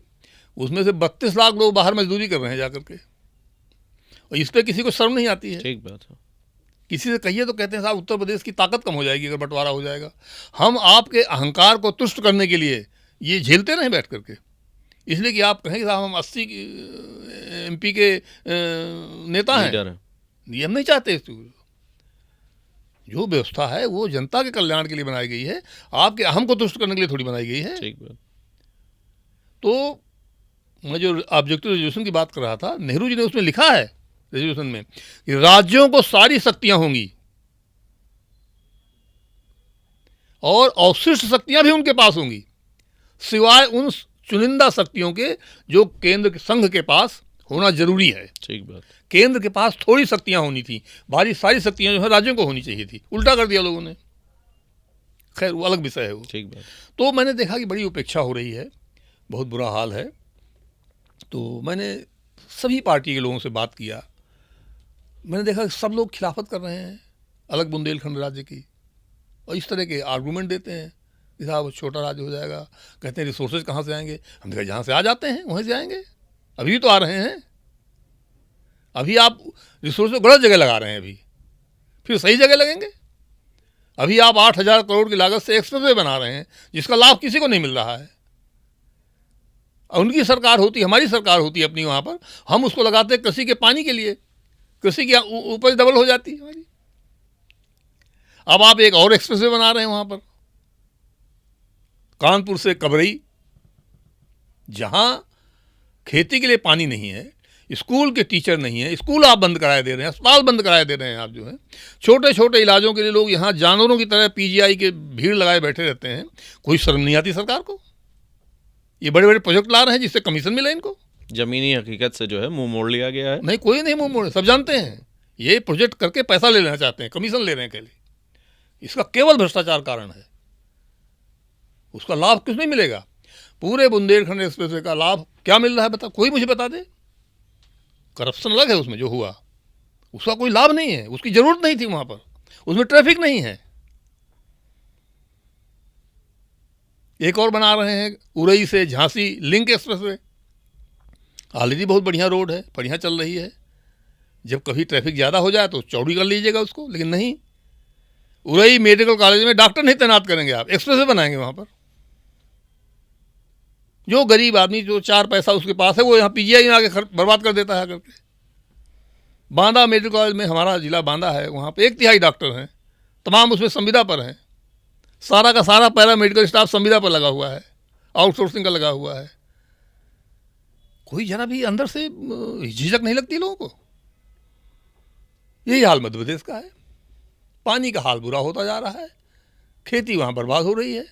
उसमें से 32 लाख लोग बाहर मजदूरी कर रहे हैं जाकर के, और इस पर किसी को शर्म नहीं आती है। ठीक बात है। किसी से कहिए तो कहते हैं साहब उत्तर प्रदेश की ताकत कम हो जाएगी अगर बंटवारा हो जाएगा। हम आपके अहंकार को तुष्ट करने के लिए ये झेलते रहें बैठ करके, इसलिए कि आप कहें साहब हम 80 MP के नेता हैं, ये हम नहीं चाहते। जो व्यवस्था है वो जनता के कल्याण के लिए बनाई गई है, आपके अहम को तुष्ट करने के लिए थोड़ी बनाई गई है। ठीक बात। तो मैं जो ऑब्जेक्टिव रेजोल्यूशन की बात कर रहा था, नेहरू जी ने उसमें लिखा है रेजोल्यूशन में कि राज्यों को सारी शक्तियां होंगी और अवशिष्ट शक्तियां भी उनके पास होंगी, सिवाय उन चुनिंदा शक्तियों के जो केंद्र संघ के पास होना जरूरी है। ठीक बात। केंद्र के पास थोड़ी शक्तियां होनी थी, बाकी सारी शक्तियां जो है राज्यों को होनी चाहिए थी, उल्टा कर दिया लोगों ने। खैर वो अलग विषय है वो। ठीक बात। तो मैंने देखा कि बड़ी उपेक्षा हो रही है, बहुत बुरा हाल है। तो मैंने सभी पार्टी के लोगों से बात किया, मैंने देखा कि सब लोग खिलाफत कर रहे हैं अलग बुंदेलखंड राज्य की, और इस तरह के आर्गूमेंट देते हैं कि साहब छोटा राज्य हो जाएगा, कहते हैं रिसोर्सेज कहाँ से आएंगे। हम कहा जहाँ से आ जाते हैं वहीं से आएंगे, अभी भी तो आ रहे हैं। अभी आप रिसोर्स गलत जगह लगा रहे हैं, अभी फिर सही जगह लगेंगे। अभी आप 8,000 करोड़ की लागत से एक्सप्रेसवे बना रहे हैं जिसका लाभ किसी को नहीं मिल रहा है। उनकी सरकार होती, हमारी सरकार होती अपनी वहाँ पर, हम उसको लगाते कृषि के पानी के लिए, कृषि की उपज डबल हो जाती है हमारी। अब आप एक और एक्सप्रेसवे बना रहे हैं वहाँ पर, कानपुर से कबरई, जहाँ खेती के लिए पानी नहीं है, स्कूल के टीचर नहीं है, स्कूल आप बंद कराए दे रहे हैं, अस्पताल बंद कराए दे रहे हैं आप जो है, छोटे छोटे इलाजों के लिए लोग यहाँ जानवरों की तरह PGI के भीड़ लगाए बैठे रहते हैं। कोई शर्म नहीं आती सरकार को? ये बड़े बड़े प्रोजेक्ट ला रहे हैं जिससे कमीशन मिले इनको। जमीनी हकीकत से जो है मुंह मोड़ लिया गया है। नहीं, कोई नहीं मुंह मोड़े, सब जानते हैं ये प्रोजेक्ट करके पैसा ले लेना चाहते हैं, कमीशन ले रहे हैं केवल। इसका केवल भ्रष्टाचार कारण है, उसका लाभ कुछ नहीं मिलेगा। पूरे बुंदेलखंड एक्सप्रेसवे का लाभ क्या मिल रहा है बता, कोई मुझे बता दे। करप्शन अलग है उसमें जो हुआ, उसका कोई लाभ नहीं है, उसकी जरूरत नहीं थी वहां पर, उसमें ट्रैफिक नहीं है। एक और बना रहे हैं उरई से झांसी लिंक एक्सप्रेसवे, ऑलरेडी बहुत बढ़िया रोड है, बढ़िया चल रही है। जब कभी ट्रैफिक ज़्यादा हो जाए तो चौड़ी कर लीजिएगा उसको, लेकिन नहीं, उरई मेडिकल कॉलेज में डॉक्टर नहीं तैनात करेंगे आप, एक्सप्रेसवे बनाएंगे वहाँ पर। जो गरीब आदमी जो 4 पैसा उसके पास है वो यहाँ PGI में आके बर्बाद कर देता है करके। बांदा मेडिकल कॉलेज में, हमारा जिला बांदा है, वहाँ पे 1/3 डॉक्टर हैं, तमाम उसमें संविदा पर हैं। सारा का सारा पैरा मेडिकल स्टाफ संविदा पर लगा हुआ है, आउटसोर्सिंग का लगा हुआ है। कोई जरा भी अंदर से झिझक नहीं लगती लोगों को। यही हाल मध्य प्रदेश का है, पानी का हाल बुरा होता जा रहा है, खेती वहाँ बर्बाद हो रही है।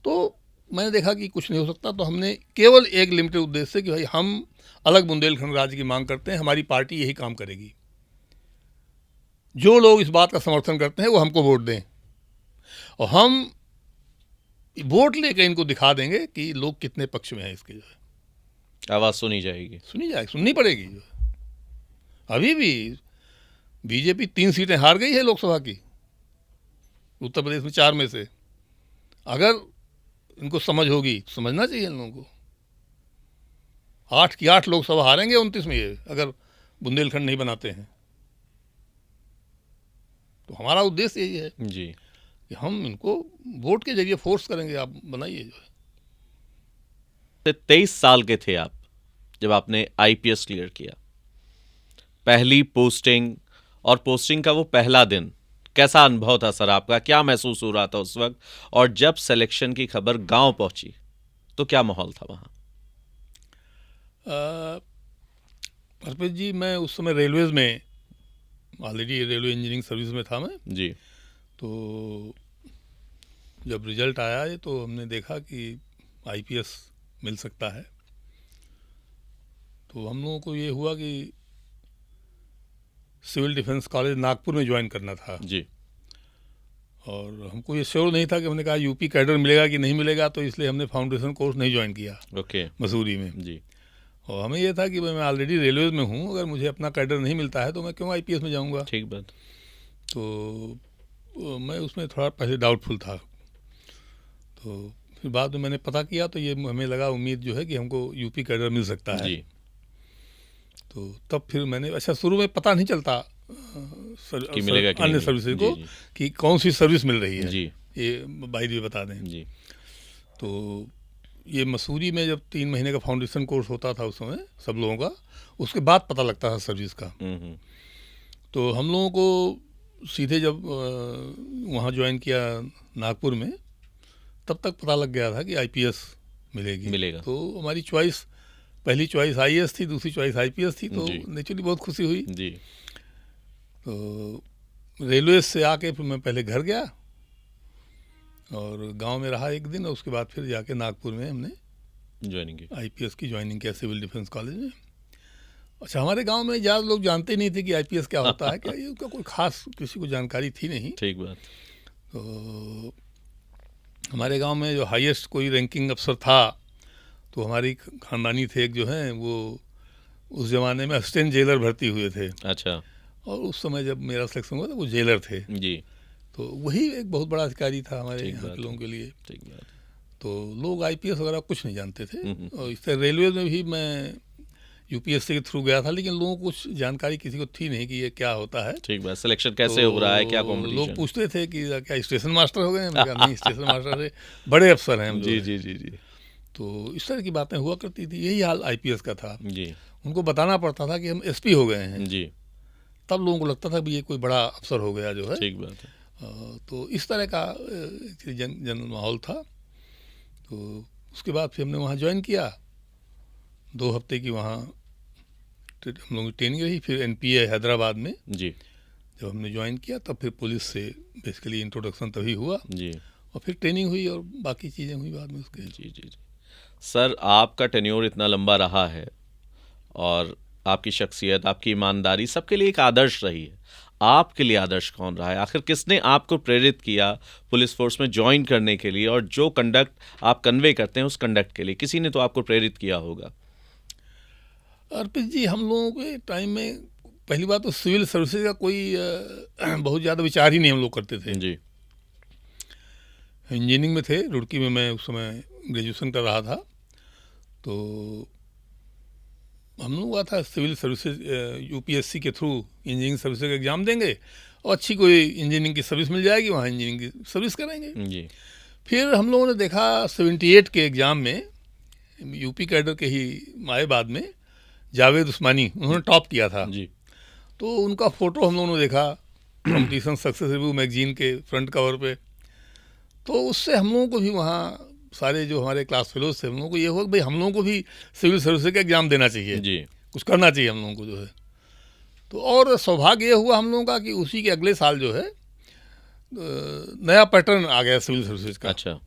तो मैंने देखा कि कुछ नहीं हो सकता, तो हमने केवल एक लिमिटेड उद्देश्य से कि भाई हम अलग बुंदेलखंड राज्य की मांग करते हैं, हमारी पार्टी यही काम करेगी। जो लोग इस बात का समर्थन करते हैं वो हमको वोट दें, और हम वोट लेकर इनको दिखा देंगे कि लोग कितने पक्ष में हैं इसके। जो है आवाज़ सुनी जाएगी, सुननी पड़ेगी। जो है अभी भी बीजेपी 3 सीटें हार गई है लोकसभा की, उत्तर प्रदेश में 4 में से। अगर इनको समझ होगी, समझना चाहिए इन लोगों को, 8 की 8 लोकसभा हारेंगे 29 में ये, अगर बुंदेलखंड नहीं बनाते हैं। तो हमारा उद्देश्य यही है जी कि हम इनको वोट के जरिए फोर्स करेंगे, आप बनाइए। जो है 23 साल के थे आप जब आपने IPS क्लियर किया, पहली पोस्टिंग, और पोस्टिंग का वो पहला दिन कैसा अनुभव था सर आपका? क्या महसूस हो रहा था उस वक्त? और जब सिलेक्शन की खबर गांव पहुंची तो क्या माहौल था वहां? अर्पित जी, मैं उस समय रेलवेज में, ऑलरेडी रेलवे इंजीनियरिंग सर्विस में था मैं जी। तो जब रिजल्ट आया तो हमने देखा कि IPS मिल सकता है। तो हम लोगों को ये हुआ कि सिविल डिफेंस कॉलेज नागपुर में ज्वाइन करना था जी। और हमको ये श्योर नहीं था कि हमने कहा यूपी कैडर मिलेगा कि नहीं मिलेगा, तो इसलिए हमने फाउंडेशन कोर्स नहीं ज्वाइन किया ओके मसूरी में जी और हमें ये था कि मैं ऑलरेडी रेलवे में हूँ, अगर मुझे अपना कैडर नहीं मिलता है तो मैं क्यों आईपीएस में जाऊँगा। ठीक बात तो मैं उसमें थोड़ा पहले डाउटफुल था। तो फिर बाद में मैंने पता किया तो ये हमें लगा उम्मीद जो है कि हमको यूपी कैडर मिल सकता है जी तो तब फिर मैंने अच्छा शुरू में पता नहीं चलता कि मिलेगा कि नहीं अन्य मिलेगा। सर्विसेज जी, को जी, कि कौन सी सर्विस मिल रही है, जी ये बाई द वे बता दें। जी तो ये मसूरी में जब 3 महीने का फाउंडेशन कोर्स होता था उस समय सब लोगों का, उसके बाद पता लगता था सर्विस का। हम्म। तो हम लोगों को सीधे जब वहाँ ज्वाइन किया नागपुर में, तब तक पता लग गया था कि आईपीएस मिलेगा। तो हमारी चॉइस, पहली चॉइस आईएएस थी, दूसरी चॉइस आईपीएस थी, तो नेचुरली बहुत खुशी हुई जी। तो रेलवे से आके फिर मैं पहले घर गया और गांव में रहा एक दिन और उसके बाद फिर जाके नागपुर में हमने ज्वाइनिंग की आईपीएस की ज्वाइनिंग किया सिविल डिफेंस कॉलेज में। अच्छा, हमारे गांव में ज़्यादा लोग जानते नहीं थे कि आईपीएस क्या होता है, क्या ये उसका कोई खास किसी को जानकारी थी नहीं। ठीक बात। तो हमारे गांव में जो हाईएस्ट कोई रैंकिंग अफसर था तो हमारी खानदानी थे एक जो हैं, वो उस ज़माने में असिस्टेंट जेलर भर्ती हुए थे। अच्छा। और उस समय जब मेरा सिलेक्शन हुआ था वो जेलर थे जी। तो वही एक बहुत बड़ा अधिकारी था हमारे ठीक यहाँ बात के लोगों के लिए। ठीक बात। तो लोग आईपीएस वगैरह कुछ नहीं जानते थे। हम्म। और इस तरह रेलवे में भी मैं यूपीएससी के थ्रू गया था, लेकिन लोगों को कुछ जानकारी किसी को थी नहीं कि ये क्या होता है। ठीक बात। सिलेक्शन कैसे हो रहा है, क्या लोग कंपटीशन। पूछते थे कि क्या स्टेशन मास्टर हो गए हैं? मैंने कहा नहीं, स्टेशन मास्टर से बड़े अफसर हैं हम जी लोग। जी जी जी तो इस तरह की बातें हुआ करती थी। यही हाल आईपीएस का था। जी उनको बताना पड़ता था कि हम एसपी हो गए हैं, जी। तब लोगों को लगता था कि ये कोई बड़ा अफसर हो गया जो है। ठीक बात है। तो इस तरह का जनरल माहौल था। तो उसके बाद फिर हमने वहाँ ज्वाइन किया, 2 हफ्ते की वहाँ हम लोगों की ट्रेनिंग रही। फिर एनपीए हैदराबाद में जी जब हमने ज्वाइन किया तब फिर पुलिस से बेसिकली इंट्रोडक्शन तभी हुआ जी और फिर ट्रेनिंग हुई और बाकी चीज़ें हुई बाद में उसके। जी जी जी। सर, आपका टेन्योर इतना लंबा रहा है और आपकी शख्सियत, आपकी ईमानदारी सबके लिए एक आदर्श रही है। आपके लिए आदर्श कौन रहा है? आखिर किसने आपको प्रेरित किया पुलिस फोर्स में ज्वाइन करने के लिए, और जो कंडक्ट आप कन्वे करते हैं उस कंडक्ट के लिए किसी ने तो आपको प्रेरित किया होगा। अर्पित जी, हम लोगों के टाइम में पहली बात तो सिविल सर्विसेज का कोई बहुत ज़्यादा विचार ही नहीं हम लोग करते थे। जी इंजीनियरिंग में थे, रुड़की में मैं उस समय ग्रेजुएशन कर रहा था। तो हम लोग हुआ था सिविल सर्विसेज यूपीएससी के थ्रू इंजीनियरिंग सर्विसेज का एग्ज़ाम देंगे और अच्छी कोई इंजीनियरिंग की सर्विस मिल जाएगी, वहाँ इंजीनियरिंग की सर्विस करेंगे। जी फिर हम लोगों ने देखा 78 के एग्ज़ाम में यूपी कैडर के ही आए बाद में जावेद उस्मानी, उन्होंने टॉप किया था। जी तो उनका फ़ोटो हम लोगों ने देखा कॉम्पिटिशन सक्सेस रिव्यू मैगजीन के फ्रंट कवर पे। तो उससे हम लोगों को भी वहाँ सारे जो हमारे क्लास फेलोज थे, हम लोगों को ये हुआ कि भाई हम लोगों को भी सिविल सर्विस का एग्ज़ाम देना चाहिए जी कुछ करना चाहिए हम लोगों को जो है। तो और सौभाग्य ये हुआ हम लोगों का कि उसी के अगले साल जो है नया पैटर्न आ गया सिविल सर्विसेज का। अच्छा।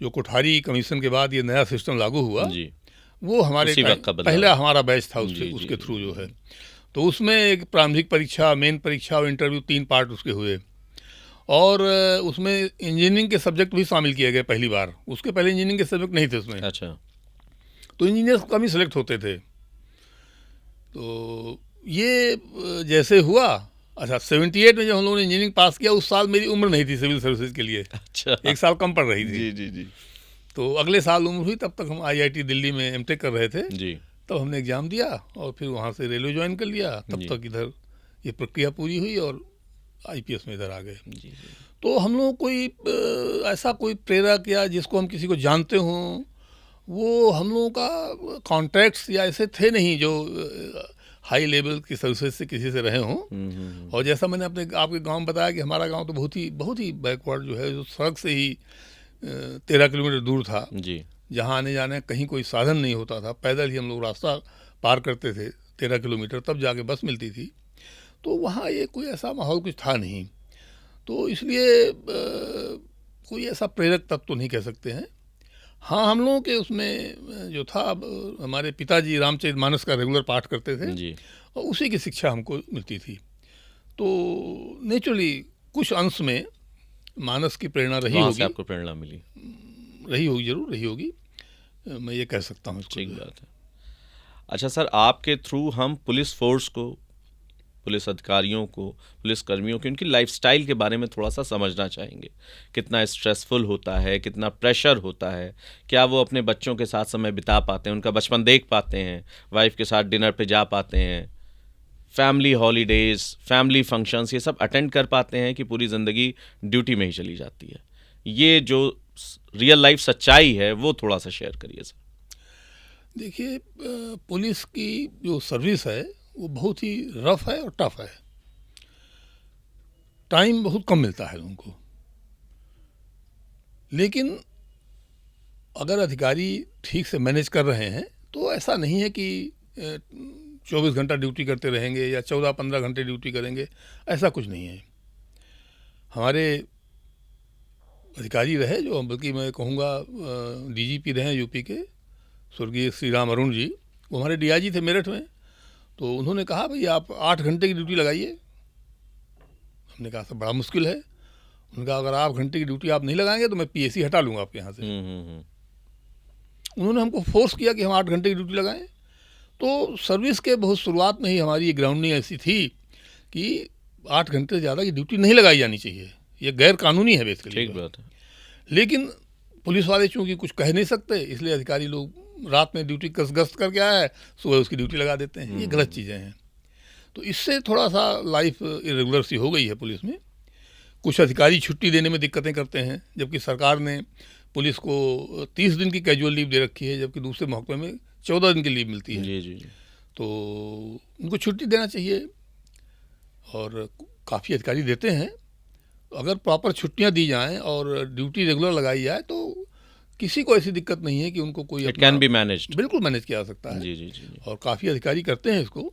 जो कोठारी कमीशन के बाद ये नया सिस्टम लागू हुआ, जी वो हमारे उसी वक्त का बदलाव। पहला हमारा बैच था जी, उसके जी, थ्रू जो है। तो उसमें एक प्रारंभिक परीक्षा, मेन परीक्षा और इंटरव्यू, 3 पार्ट उसके हुए। और उसमें इंजीनियरिंग के सब्जेक्ट भी शामिल किए गए पहली बार। उसके पहले इंजीनियरिंग के सब्जेक्ट नहीं थे उसमें। अच्छा। तो इंजीनियर्स कम ही सेलेक्ट होते थे। तो ये जैसे हुआ, अच्छा 78 में जब हम लोगों ने इंजीनियरिंग पास किया, उस साल मेरी उम्र नहीं थी सिविल सर्विसेज के लिए, अच्छा। 1 साल कम पड़ रही थी। जी जी जी तो अगले साल उम्र हुई, तब तक हम आईआईटी दिल्ली में एमटेक कर रहे थे। जी तब हमने एग्ज़ाम दिया और फिर वहाँ से रेलवे ज्वाइन कर लिया। तब जी। तक इधर ये प्रक्रिया पूरी हुई और आईपीएस में इधर आ गए। जी जी तो हम लोग कोई ऐसा कोई प्रेरक या जिसको हम किसी को जानते हों, वो हम लोगों का कॉन्टैक्ट्स या ऐसे थे नहीं जो हाई लेवल की सर्विसेज से किसी से रहे हों। और जैसा मैंने अपने आपके गांव में बताया कि हमारा गांव तो बहुत ही बैकवर्ड जो है, जो सड़क से ही 13 किलोमीटर दूर था। जी जहाँ आने जाने कहीं कोई साधन नहीं होता था, पैदल ही हम लोग रास्ता पार करते थे 13 किलोमीटर, तब जाके बस मिलती थी। तो वहाँ ये कोई ऐसा माहौल कुछ था नहीं। तो इसलिए कोई ऐसा प्रेरक तत्व तो नहीं कह सकते हैं। हाँ, हम लोगों के उसमें जो था, हमारे पिताजी रामचरितमानस का रेगुलर पाठ करते थे जी और उसी की शिक्षा हमको मिलती थी। तो नेचुरली कुछ अंश में मानस की प्रेरणा रही वहाँ से होगी, आपको प्रेरणा मिली। रही होगी, जरूर रही होगी, मैं ये कह सकता हूँ इसको। ठीक बात है। अच्छा सर, आपके थ्रू हम पुलिस फोर्स को, पुलिस अधिकारियों को, पुलिस कर्मियों की उनकी लाइफस्टाइल के बारे में थोड़ा सा समझना चाहेंगे। कितना स्ट्रेसफुल होता है, कितना प्रेशर होता है, क्या वो अपने बच्चों के साथ समय बिता पाते हैं, उनका बचपन देख पाते हैं, वाइफ के साथ डिनर पे जा पाते हैं, फैमिली हॉलीडेज, फैमिली फंक्शंस, ये सब अटेंड कर पाते हैं कि पूरी ज़िंदगी ड्यूटी में ही चली जाती है। ये जो रियल लाइफ सच्चाई है वो थोड़ा सा शेयर करिए सर। देखिए, पुलिस की जो सर्विस है वो बहुत ही रफ है और टफ है। टाइम बहुत कम मिलता है लोगों को, लेकिन अगर अधिकारी ठीक से मैनेज कर रहे हैं तो ऐसा नहीं है कि 24 घंटा ड्यूटी करते रहेंगे या 14-15 घंटे ड्यूटी करेंगे, ऐसा कुछ नहीं है। हमारे अधिकारी रहे जो, बल्कि मैं कहूँगा डीजीपी रहे यूपी के, स्वर्गीय श्री राम अरुण जी, वो हमारे डीआईजी थे मेरठ में। तो उन्होंने कहा भाई आप 8 घंटे की ड्यूटी लगाइए। हमने कहा सर बड़ा मुश्किल है। उन्होंने कहा अगर 8 घंटे की ड्यूटी आप नहीं लगाएंगे तो मैं पीएसी हटा लूँगा आपके यहाँ से। उन्होंने हमको फोर्स किया कि हम 8 घंटे की ड्यूटी लगाएं। तो सर्विस के बहुत शुरुआत में ही हमारी ग्राउंडिंग ऐसी थी कि 8 घंटे से ज़्यादा की ड्यूटी नहीं लगाई जानी चाहिए, ये गैर कानूनी है बेसिकली। ठीक बात है। लेकिन पुलिस वाले चूँकि कुछ कह नहीं सकते, इसलिए अधिकारी लोग रात में ड्यूटी गश्त करके आया है, सुबह उसकी ड्यूटी लगा देते हैं। ये गलत चीज़ें हैं। तो इससे थोड़ा सा लाइफ इरेगुलर सी हो गई है पुलिस में। कुछ अधिकारी छुट्टी देने में दिक्कतें करते हैं, जबकि सरकार ने पुलिस को 30 दिन की कैजुअल लीव दे रखी है, जबकि दूसरे महकमे में 14 दिन की लीव मिलती है। जी जी जी। तो उनको छुट्टी देना चाहिए, और काफ़ी अधिकारी देते हैं। अगर प्रॉपर छुट्टियां दी जाएं और ड्यूटी रेगुलर लगाई जाए तो किसी को ऐसी दिक्कत नहीं है कि उनको कोई इट कैन बी मैनेज्ड। बिल्कुल मैनेज किया जा सकता है। जी जी जी जी। और काफ़ी अधिकारी करते हैं इसको,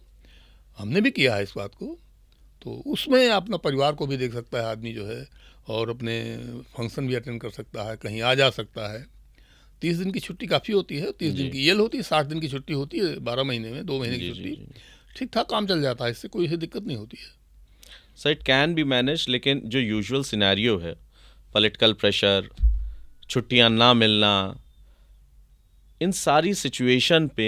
हमने भी किया है इस बात को। तो उसमें अपना परिवार को भी देख सकता है आदमी जो है, और अपने फंक्शन भी अटेंड कर सकता है, कहीं आ जा सकता है। 30 दिन की छुट्टी काफ़ी होती है। 30 दिन की ईएल होती है, 60 दिन की छुट्टी होती है 12 महीने में, 2 महीने की छुट्टी। ठीक ठाक काम चल जाता है, इससे कोई ऐसी दिक्कत नहीं होती है। Sir it can be manage, लेकिन जो यूजुअल सिनेरियो है, पॉलिटिकल प्रेशर, छुट्टियां ना मिलना, इन सारी सिचुएशन पे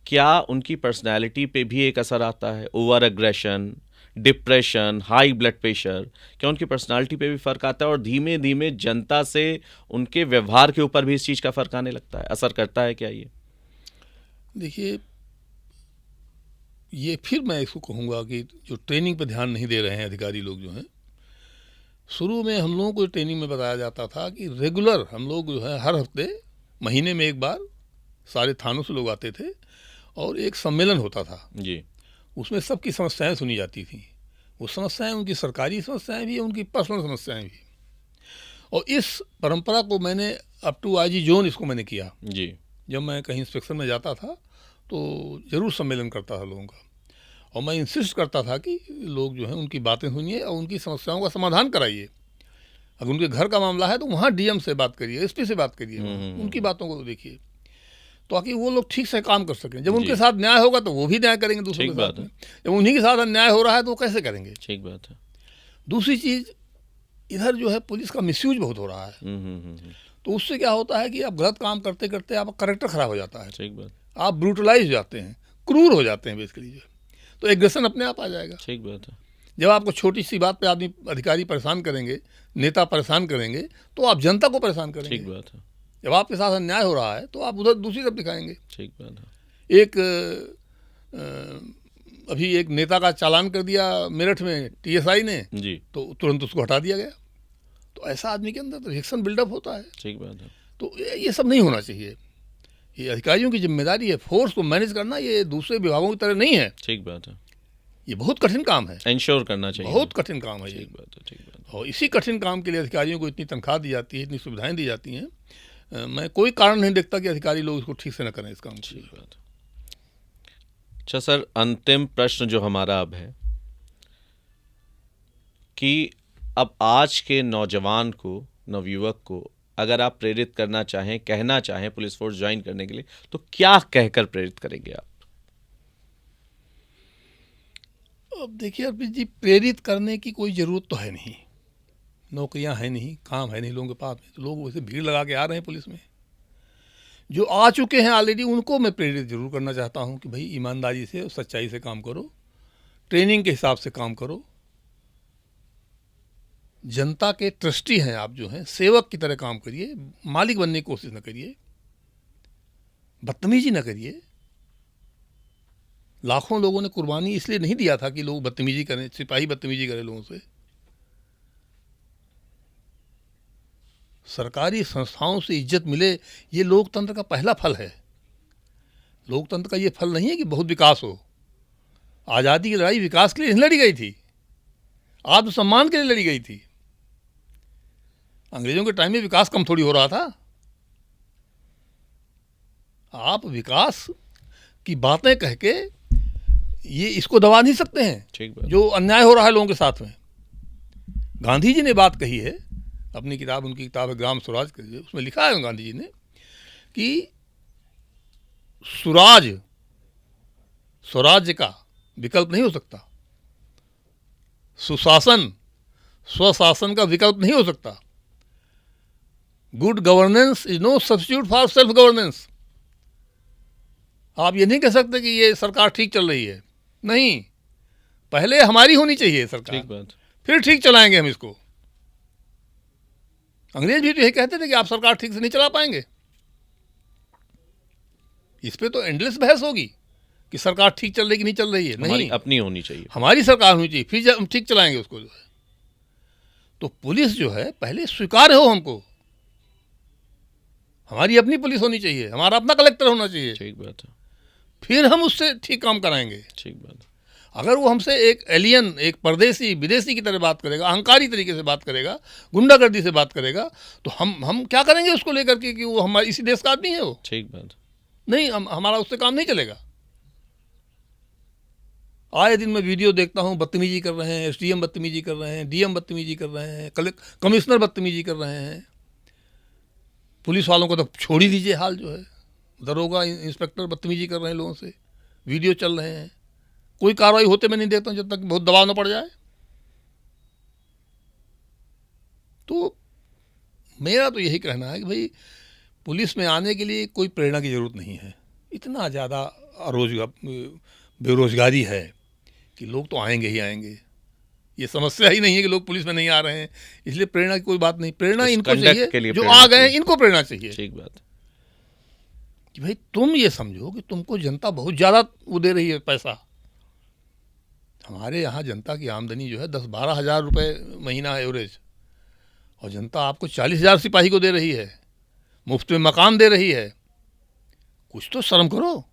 क्या उनकी पर्सनैलिटी पे भी एक असर आता है? Over aggression, depression, high blood pressure, क्या उनकी पर्सनालिटी पे भी फ़र्क आता है? और धीमे धीमे जनता से उनके व्यवहार के ऊपर भी इस चीज़ का फ़र्क आने लगता है, असर करता है क्या ये? देखिए, ये फिर मैं इसको कहूँगा कि जो ट्रेनिंग पे ध्यान नहीं दे रहे हैं अधिकारी लोग जो हैं। शुरू में हम लोगों को ट्रेनिंग में बताया जाता था कि रेगुलर हम लोग जो है हर हफ्ते, महीने में एक बार सारे थानों से लोग आते थे और एक सम्मेलन होता था जी। उसमें सबकी समस्याएं सुनी जाती थी। वो समस्याएं उनकी सरकारी समस्याएं भी, उनकी पर्सनल समस्याएं भी। और इस परंपरा को मैंने अप टू आईजी जोन इसको मैंने किया जी। जब मैं कहीं इंस्पेक्शन में जाता था तो ज़रूर सम्मेलन करता था लोगों का, और मैं इंसिस्ट करता था कि लोग जो हैं उनकी बातें सुनिए और उनकी समस्याओं का समाधान कराइए। अगर उनके घर का मामला है तो वहाँ डीएम से बात करिए, एसपी से बात करिए, उनकी बातों को देखिए, ताकि वो लोग ठीक से काम कर सकें। जब उनके साथ न्याय होगा तो वो भी न्याय करेंगे दूसरों के साथ में। जब उन्हीं के साथ अन्याय हो रहा है तो वो कैसे करेंगे? ठीक बात है। दूसरी चीज़, इधर जो है पुलिस का मिसयूज बहुत हो रहा है। तो उससे क्या होता है कि आप गलत काम करते करते आपका करेक्टर खराब हो जाता है। ठीक बात। आप ब्रूटलाइज हो जाते हैं, क्रूर हो जाते हैं बेसिकली जो, तो एग्रेशन अपने आप आ जाएगा। ठीक बात है। जब आपको छोटी सी बात पे आदमी, अधिकारी परेशान करेंगे, नेता परेशान करेंगे, तो आप जनता को परेशान करेंगे। ठीक बात है। जब आपके साथ अन्याय हो रहा है तो आप उधर दूसरी तरफ दिखाएंगे। ठीक बात है। एक अभी एक नेता का चालान कर दिया मेरठ में टीएसआई ने जी। तो तुरंत उसको हटा दिया गया। तो ऐसा आदमी के अंदर तो रिएक्शन बिल्डअप होता है। ठीक बात है। तो ये सब नहीं होना चाहिए। ये अधिकारियों की जिम्मेदारी है, फोर्स को मैनेज करना। ये दूसरे विभागों की तरह नहीं है। ठीक बात है। ये बहुत कठिन काम है, इंश्योर करना चाहिए। बहुत कठिन काम है ये। ठीक बात है। ठीक बात है। और इसी कठिन काम के लिए अधिकारियों को इतनी तनख्वाह दी जाती है, इतनी सुविधाएं दी जाती हैं। मैं कोई कारण नहीं देखता कि अधिकारी लोग इसको ठीक से न करें इस काम को। ठीक बात है। अच्छा सर, अंतिम प्रश्न जो हमारा अब है कि अब आज के नौजवान को, नवयुवक को अगर आप प्रेरित करना चाहें, कहना चाहें पुलिस फोर्स ज्वाइन करने के लिए, तो क्या कहकर प्रेरित करेंगे आप? अब देखिए अर्पित जी, प्रेरित करने की कोई ज़रूरत तो है नहीं। नौकरियां हैं नहीं, काम है नहीं लोगों के पास में, तो लोग वैसे भीड़ लगा के आ रहे हैं पुलिस में। जो आ चुके हैं ऑलरेडी उनको मैं प्रेरित जरूर करना चाहता हूं कि भाई ईमानदारी से और सच्चाई से काम करो, ट्रेनिंग के हिसाब से काम करो। जनता के ट्रस्टी हैं आप, जो हैं सेवक की तरह काम करिए, मालिक बनने की कोशिश न करिए, बदतमीजी न करिए। लाखों लोगों ने कुर्बानी इसलिए नहीं दिया था कि लोग बदतमीजी करें, सिपाही बदतमीजी करें लोगों से। सरकारी संस्थाओं से इज्जत मिले, ये लोकतंत्र का पहला फल है। लोकतंत्र का ये फल नहीं है कि बहुत विकास हो। आज़ादी की लड़ाई विकास के लिए नहीं लड़ी गई थी, आत्मसम्मान के लिए लड़ी गई थी। अंग्रेजों के टाइम में विकास कम थोड़ी हो रहा था। आप विकास की बातें कह के ये इसको दबा नहीं सकते हैं जो अन्याय हो रहा है लोगों के साथ में। गांधी जी ने बात कही है अपनी किताब, उनकी किताब है ग्राम स्वराज, उसमें लिखा है गांधी जी ने कि स्वराज्य का विकल्प नहीं हो सकता, सुशासन स्वशासन का विकल्प नहीं हो सकता। Good governance is no substitute for self governance. आप ये नहीं कह सकते कि ये सरकार ठीक चल रही है, नहीं, पहले हमारी होनी चाहिए सरकार, फिर ठीक चलाएंगे हम इसको। अंग्रेज भी तो यही कहते थे कि आप सरकार ठीक से नहीं चला पाएंगे। इस पे तो एंडलेस बहस होगी कि सरकार ठीक चल रही कि नहीं चल रही है। नहीं, अपनी होनी चाहिए, हमारी सरकार होनी चाहिए, फिर हम ठीक चलाएंगे उसको जो है। तो पुलिस जो है पहले स्वीकार्य हो हमको, हमारी अपनी पुलिस होनी चाहिए, हमारा अपना कलेक्टर होना चाहिए। ठीक बात है। फिर हम उससे ठीक काम कराएंगे। ठीक बात है। अगर वो हमसे एक एलियन, एक परदेसी, विदेशी की तरह बात करेगा, अहंकारी तरीके से बात करेगा, गुंडागर्दी से बात करेगा, तो हम क्या करेंगे उसको लेकर के कि वो हमारे इसी देश का आदमी है वो? ठीक बात। नहीं, हमारा उससे काम नहीं चलेगा। आए दिन मैं वीडियो देखता हूँ, बदतमीजी कर रहे हैं, एसडीएम बदतमीजी कर रहे हैं, डीएम बदतमीजी कर रहे हैं, कमिश्नर बदतमीजी कर रहे हैं। पुलिस वालों को तो छोड़ ही दीजिए, हाल जो है, दरोगा इंस्पेक्टर बदतमीजी कर रहे हैं लोगों से, वीडियो चल रहे हैं। कोई कार्रवाई होते मैं नहीं देखता हूं जब तक बहुत दबाव न पड़ जाए। तो मेरा तो यही कहना है कि भाई पुलिस में आने के लिए कोई प्रेरणा की ज़रूरत नहीं है। इतना ज़्यादा बेरोजगारी है कि लोग तो आएंगे ही आएंगे। ये समस्या ही नहीं है कि लोग पुलिस में नहीं आ रहे हैं, इसलिए प्रेरणा की कोई बात नहीं। प्रेरणा इनको चाहिए जो आ गए हैं, इनको प्रेरणा चाहिए। ठीक बात कि भाई तुम ये समझो कि तुमको जनता बहुत ज़्यादा वो दे रही है पैसा। हमारे यहाँ जनता की आमदनी जो है 10-12 हज़ार रुपये महीना है एवरेज, और जनता आपको 40,000 सिपाही को दे रही है, मुफ्त में मकान दे रही है। कुछ तो शर्म करो।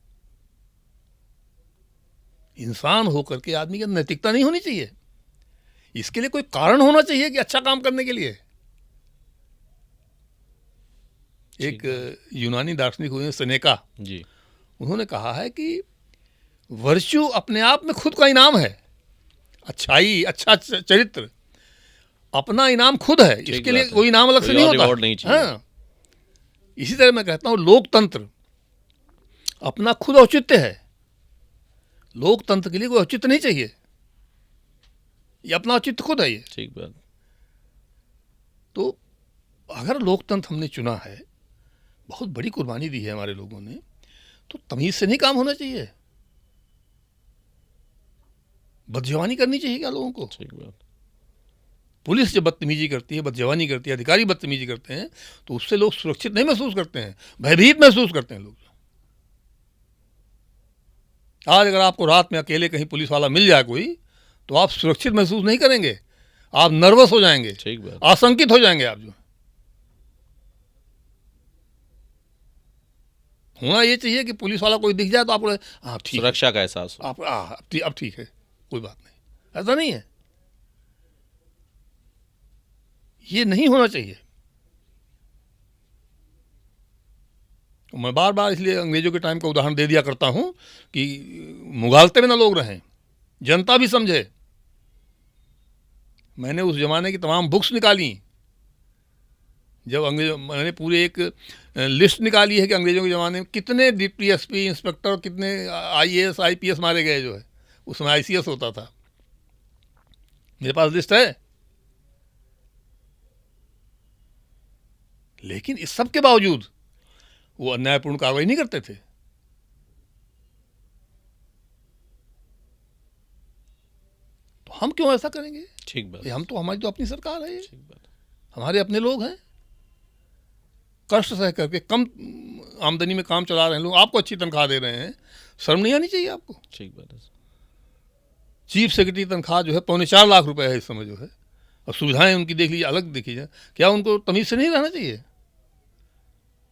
इंसान होकर के आदमी की नैतिकता नहीं होनी चाहिए? इसके लिए कोई कारण होना चाहिए कि अच्छा काम करने के लिए। एक यूनानी दार्शनिक हुए सेनेका जी, उन्होंने कहा है कि वर्च्यू अपने आप में खुद का इनाम है। अच्छाई, अच्छा चरित्र अपना इनाम खुद है, इसके लिए कोई इनाम अलग से नहीं होता। हाँ, इसी तरह मैं कहता हूँ लोकतंत्र अपना खुद औचित्य है। लोकतंत्र के लिए कोई औचित्य नहीं चाहिए, ये अपना औचित्य खुद है ये। ठीक बात। तो अगर लोकतंत्र हमने चुना है, बहुत बड़ी कुर्बानी दी है हमारे लोगों ने, तो तमीज से नहीं काम होना चाहिए। बदजवानी करनी चाहिए क्या लोगों को? ठीक बात। पुलिस जब बदतमीजी करती है, बदजवानी करती है, अधिकारी बदतमीजी करते हैं, तो उससे लोग सुरक्षित नहीं महसूस करते हैं, भयभीत महसूस करते हैं लोग। आज अगर आपको रात में अकेले कहीं पुलिस वाला मिल जाए कोई, तो आप सुरक्षित महसूस नहीं करेंगे, आप नर्वस हो जाएंगे, ठीक बात, आशंकित हो जाएंगे। आप जो होना ये चाहिए कि पुलिस वाला कोई दिख जाए तो आपको हाँ ठीक, सुरक्षा का एहसास हो, आप अब ठीक है, कोई बात नहीं। ऐसा नहीं है, ये नहीं होना चाहिए। मैं बार बार इसलिए अंग्रेजों के टाइम का उदाहरण दे दिया करता हूं कि मुगालते में ना लोग रहें, जनता भी समझे। मैंने उस जमाने की तमाम बुक्स निकाली, जब मैंने पूरी एक लिस्ट निकाली है कि अंग्रेजों के ज़माने में कितने डिप्टी एसपी, इंस्पेक्टर, कितने आईएएस, आईपीएस मारे गए। जो है उस समय आईसीएस होता था, मेरे पास लिस्ट है। लेकिन इस सब के बावजूद वो अन्यायपूर्ण कार्रवाई नहीं करते थे। तो हम क्यों ऐसा करेंगे? ठीक बात, हम तो, हमारी तो अपनी सरकार है, ठीक बात। हमारे अपने लोग हैं, कष्ट सह करके कम आमदनी में काम चला रहे हैं लोग, आपको अच्छी तनख्वाह दे रहे हैं, शर्म नहीं आनी चाहिए आपको? ठीक बात है। चीफ सेक्रेटरी तनख्वाह जो है 4.25 लाख रुपए है इस समय जो है, और सुविधाएं उनकी देख लीजिए, अलग देखी जाए, क्या उनको तमीज से नहीं रहना चाहिए?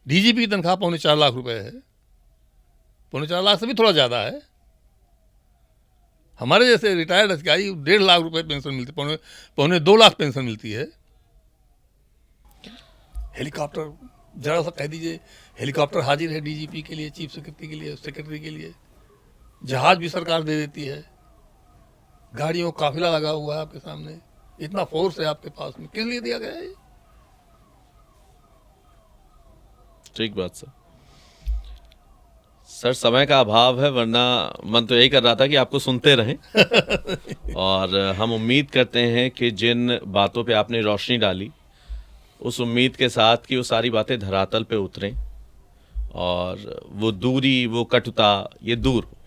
डीजीपी की तनख्वाह 4.25 लाख रुपए है, 4.25 लाख से भी थोड़ा ज़्यादा है। हमारे जैसे रिटायर्ड अधिकारी 1.5 लाख रुपए पेंशन मिलती, 2.25 लाख पेंशन मिलती है। हेलीकॉप्टर, जरा सा कह दीजिए, हेलीकॉप्टर हाजिर है डीजीपी के लिए, चीफ सेक्रेटरी के लिए, सेक्रेटरी के लिए, जहाज भी सरकार दे देती है, गाड़ियों का काफिला लगा हुआ है आपके सामने, इतना फोर्स है आपके पास में, किस लिए दिया गया है? ठीक बात सर। सर समय का अभाव है, वरना मन तो यही कर रहा था कि आपको सुनते रहें। और हम उम्मीद करते हैं कि जिन बातों पे आपने रोशनी डाली, उस उम्मीद के साथ कि वो सारी बातें धरातल पे उतरें और वो दूरी, वो कटुता ये दूर हो।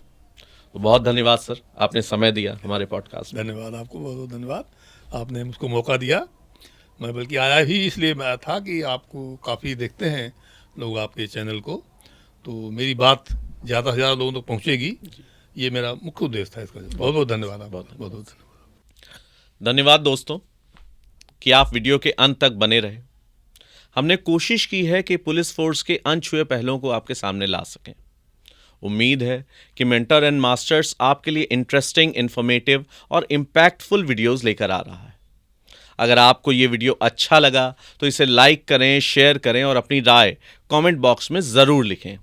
तो बहुत धन्यवाद सर, आपने समय दिया हमारे पॉडकास्ट में। धन्यवाद आपको, बहुत बहुत धन्यवाद, आपने मुझको मौका दिया। मैं बल्कि आया ही इसलिए मैं था कि आपको काफ़ी देखते हैं लोग आपके चैनल को, तो मेरी बात ज़्यादा से ज़्यादा लोगों तक पहुँचेगी, ये मेरा मुख्य उद्देश्य था इसका। बहुत बहुत धन्यवाद आपका, बहुत बहुत धन्यवाद। धन्यवाद दोस्तों कि आप वीडियो के अंत तक बने रहे। हमने कोशिश की है कि पुलिस फोर्स के अनछुए पहलुओं को आपके सामने ला सकें। उम्मीद है कि मेंटर एंड मास्टर्स आपके लिए इंटरेस्टिंग, इंफॉर्मेटिव और इम्पैक्टफुल वीडियोस लेकर आ रहा है। अगर आपको ये वीडियो अच्छा लगा तो इसे लाइक करें, शेयर करें और अपनी राय कमेंट बॉक्स में ज़रूर लिखें।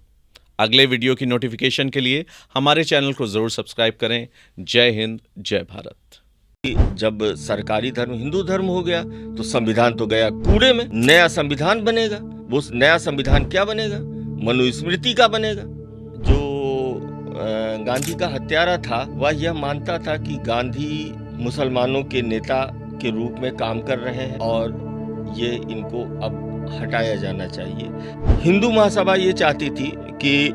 अगले वीडियो की नोटिफिकेशन के लिए हमारे चैनल को ज़रूर सब्सक्राइब करें। जय हिंद, जय भारत। जब सरकारी धर्म हिंदू धर्म हो गया तो संविधान तो गया कूड़े में, नया संविधान बनेगा। वो नया संविधान क्या बनेगा? मनुस्मृति का बनेगा। जो गांधी का हत्यारा था वह यह मानता था कि गांधी मुसलमानों के नेता के रूप में काम कर रहे हैं और ये इनको अब हटाया जाना चाहिए। हिंदू महासभा ये चाहती थी कि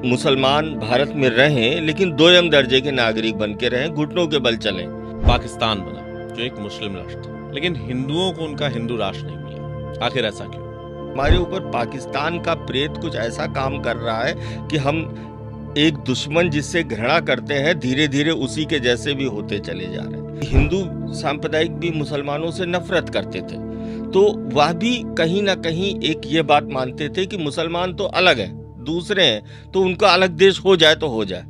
मुसलमान भारत में रहें, लेकिन दोयम दर्जे के नागरिक बन के रहें, घुटनों के बल चलें। पाकिस्तान बना जो एक मुस्लिम राष्ट्र था, लेकिन हिंदुओं को उनका हिंदू राष्ट्र नहीं मिला। आखिर ऐसा क्यों? हमारे ऊपर पाकिस्तान का प्रेत कुछ ऐसा काम कर रहा है कि हम एक दुश्मन जिससे घृणा करते हैं, धीरे धीरे उसी के जैसे भी होते चले जा रहे हैं। हिंदू सांप्रदायिक भी मुसलमानों से नफरत करते थे, तो वह भी कहीं ना कहीं एक ये बात मानते थे कि मुसलमान तो अलग है, दूसरे हैं, तो उनका अलग देश हो जाए तो हो जाए।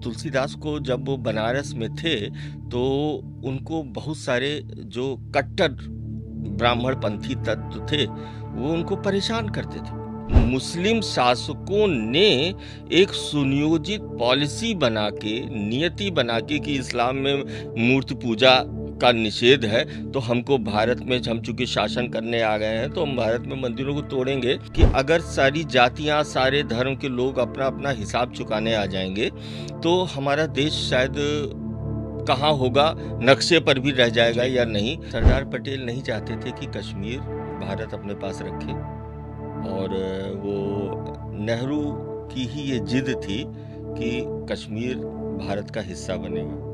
तुलसीदास को जब वो बनारस में थे तो उनको बहुत सारे जो कट्टर ब्राह्मण पंथी तत्व थे वो उनको परेशान करते थे। मुस्लिम शासकों ने एक सुनियोजित पॉलिसी बना के, नियति बना के कि इस्लाम में मूर्ति पूजा का निषेध है, तो हमको भारत में, हम चूंकि शासन करने आ गए हैं तो हम भारत में मंदिरों को तोड़ेंगे। कि अगर सारी जातियां, सारे धर्म के लोग अपना अपना हिसाब चुकाने आ जाएंगे तो हमारा देश शायद कहाँ होगा, नक्शे पर भी रह जाएगा या नहीं। सरदार पटेल नहीं चाहते थे कि कश्मीर भारत अपने पास रखे, और वो नेहरू की ही ये जिद थी कि कश्मीर भारत का हिस्सा बनेगा।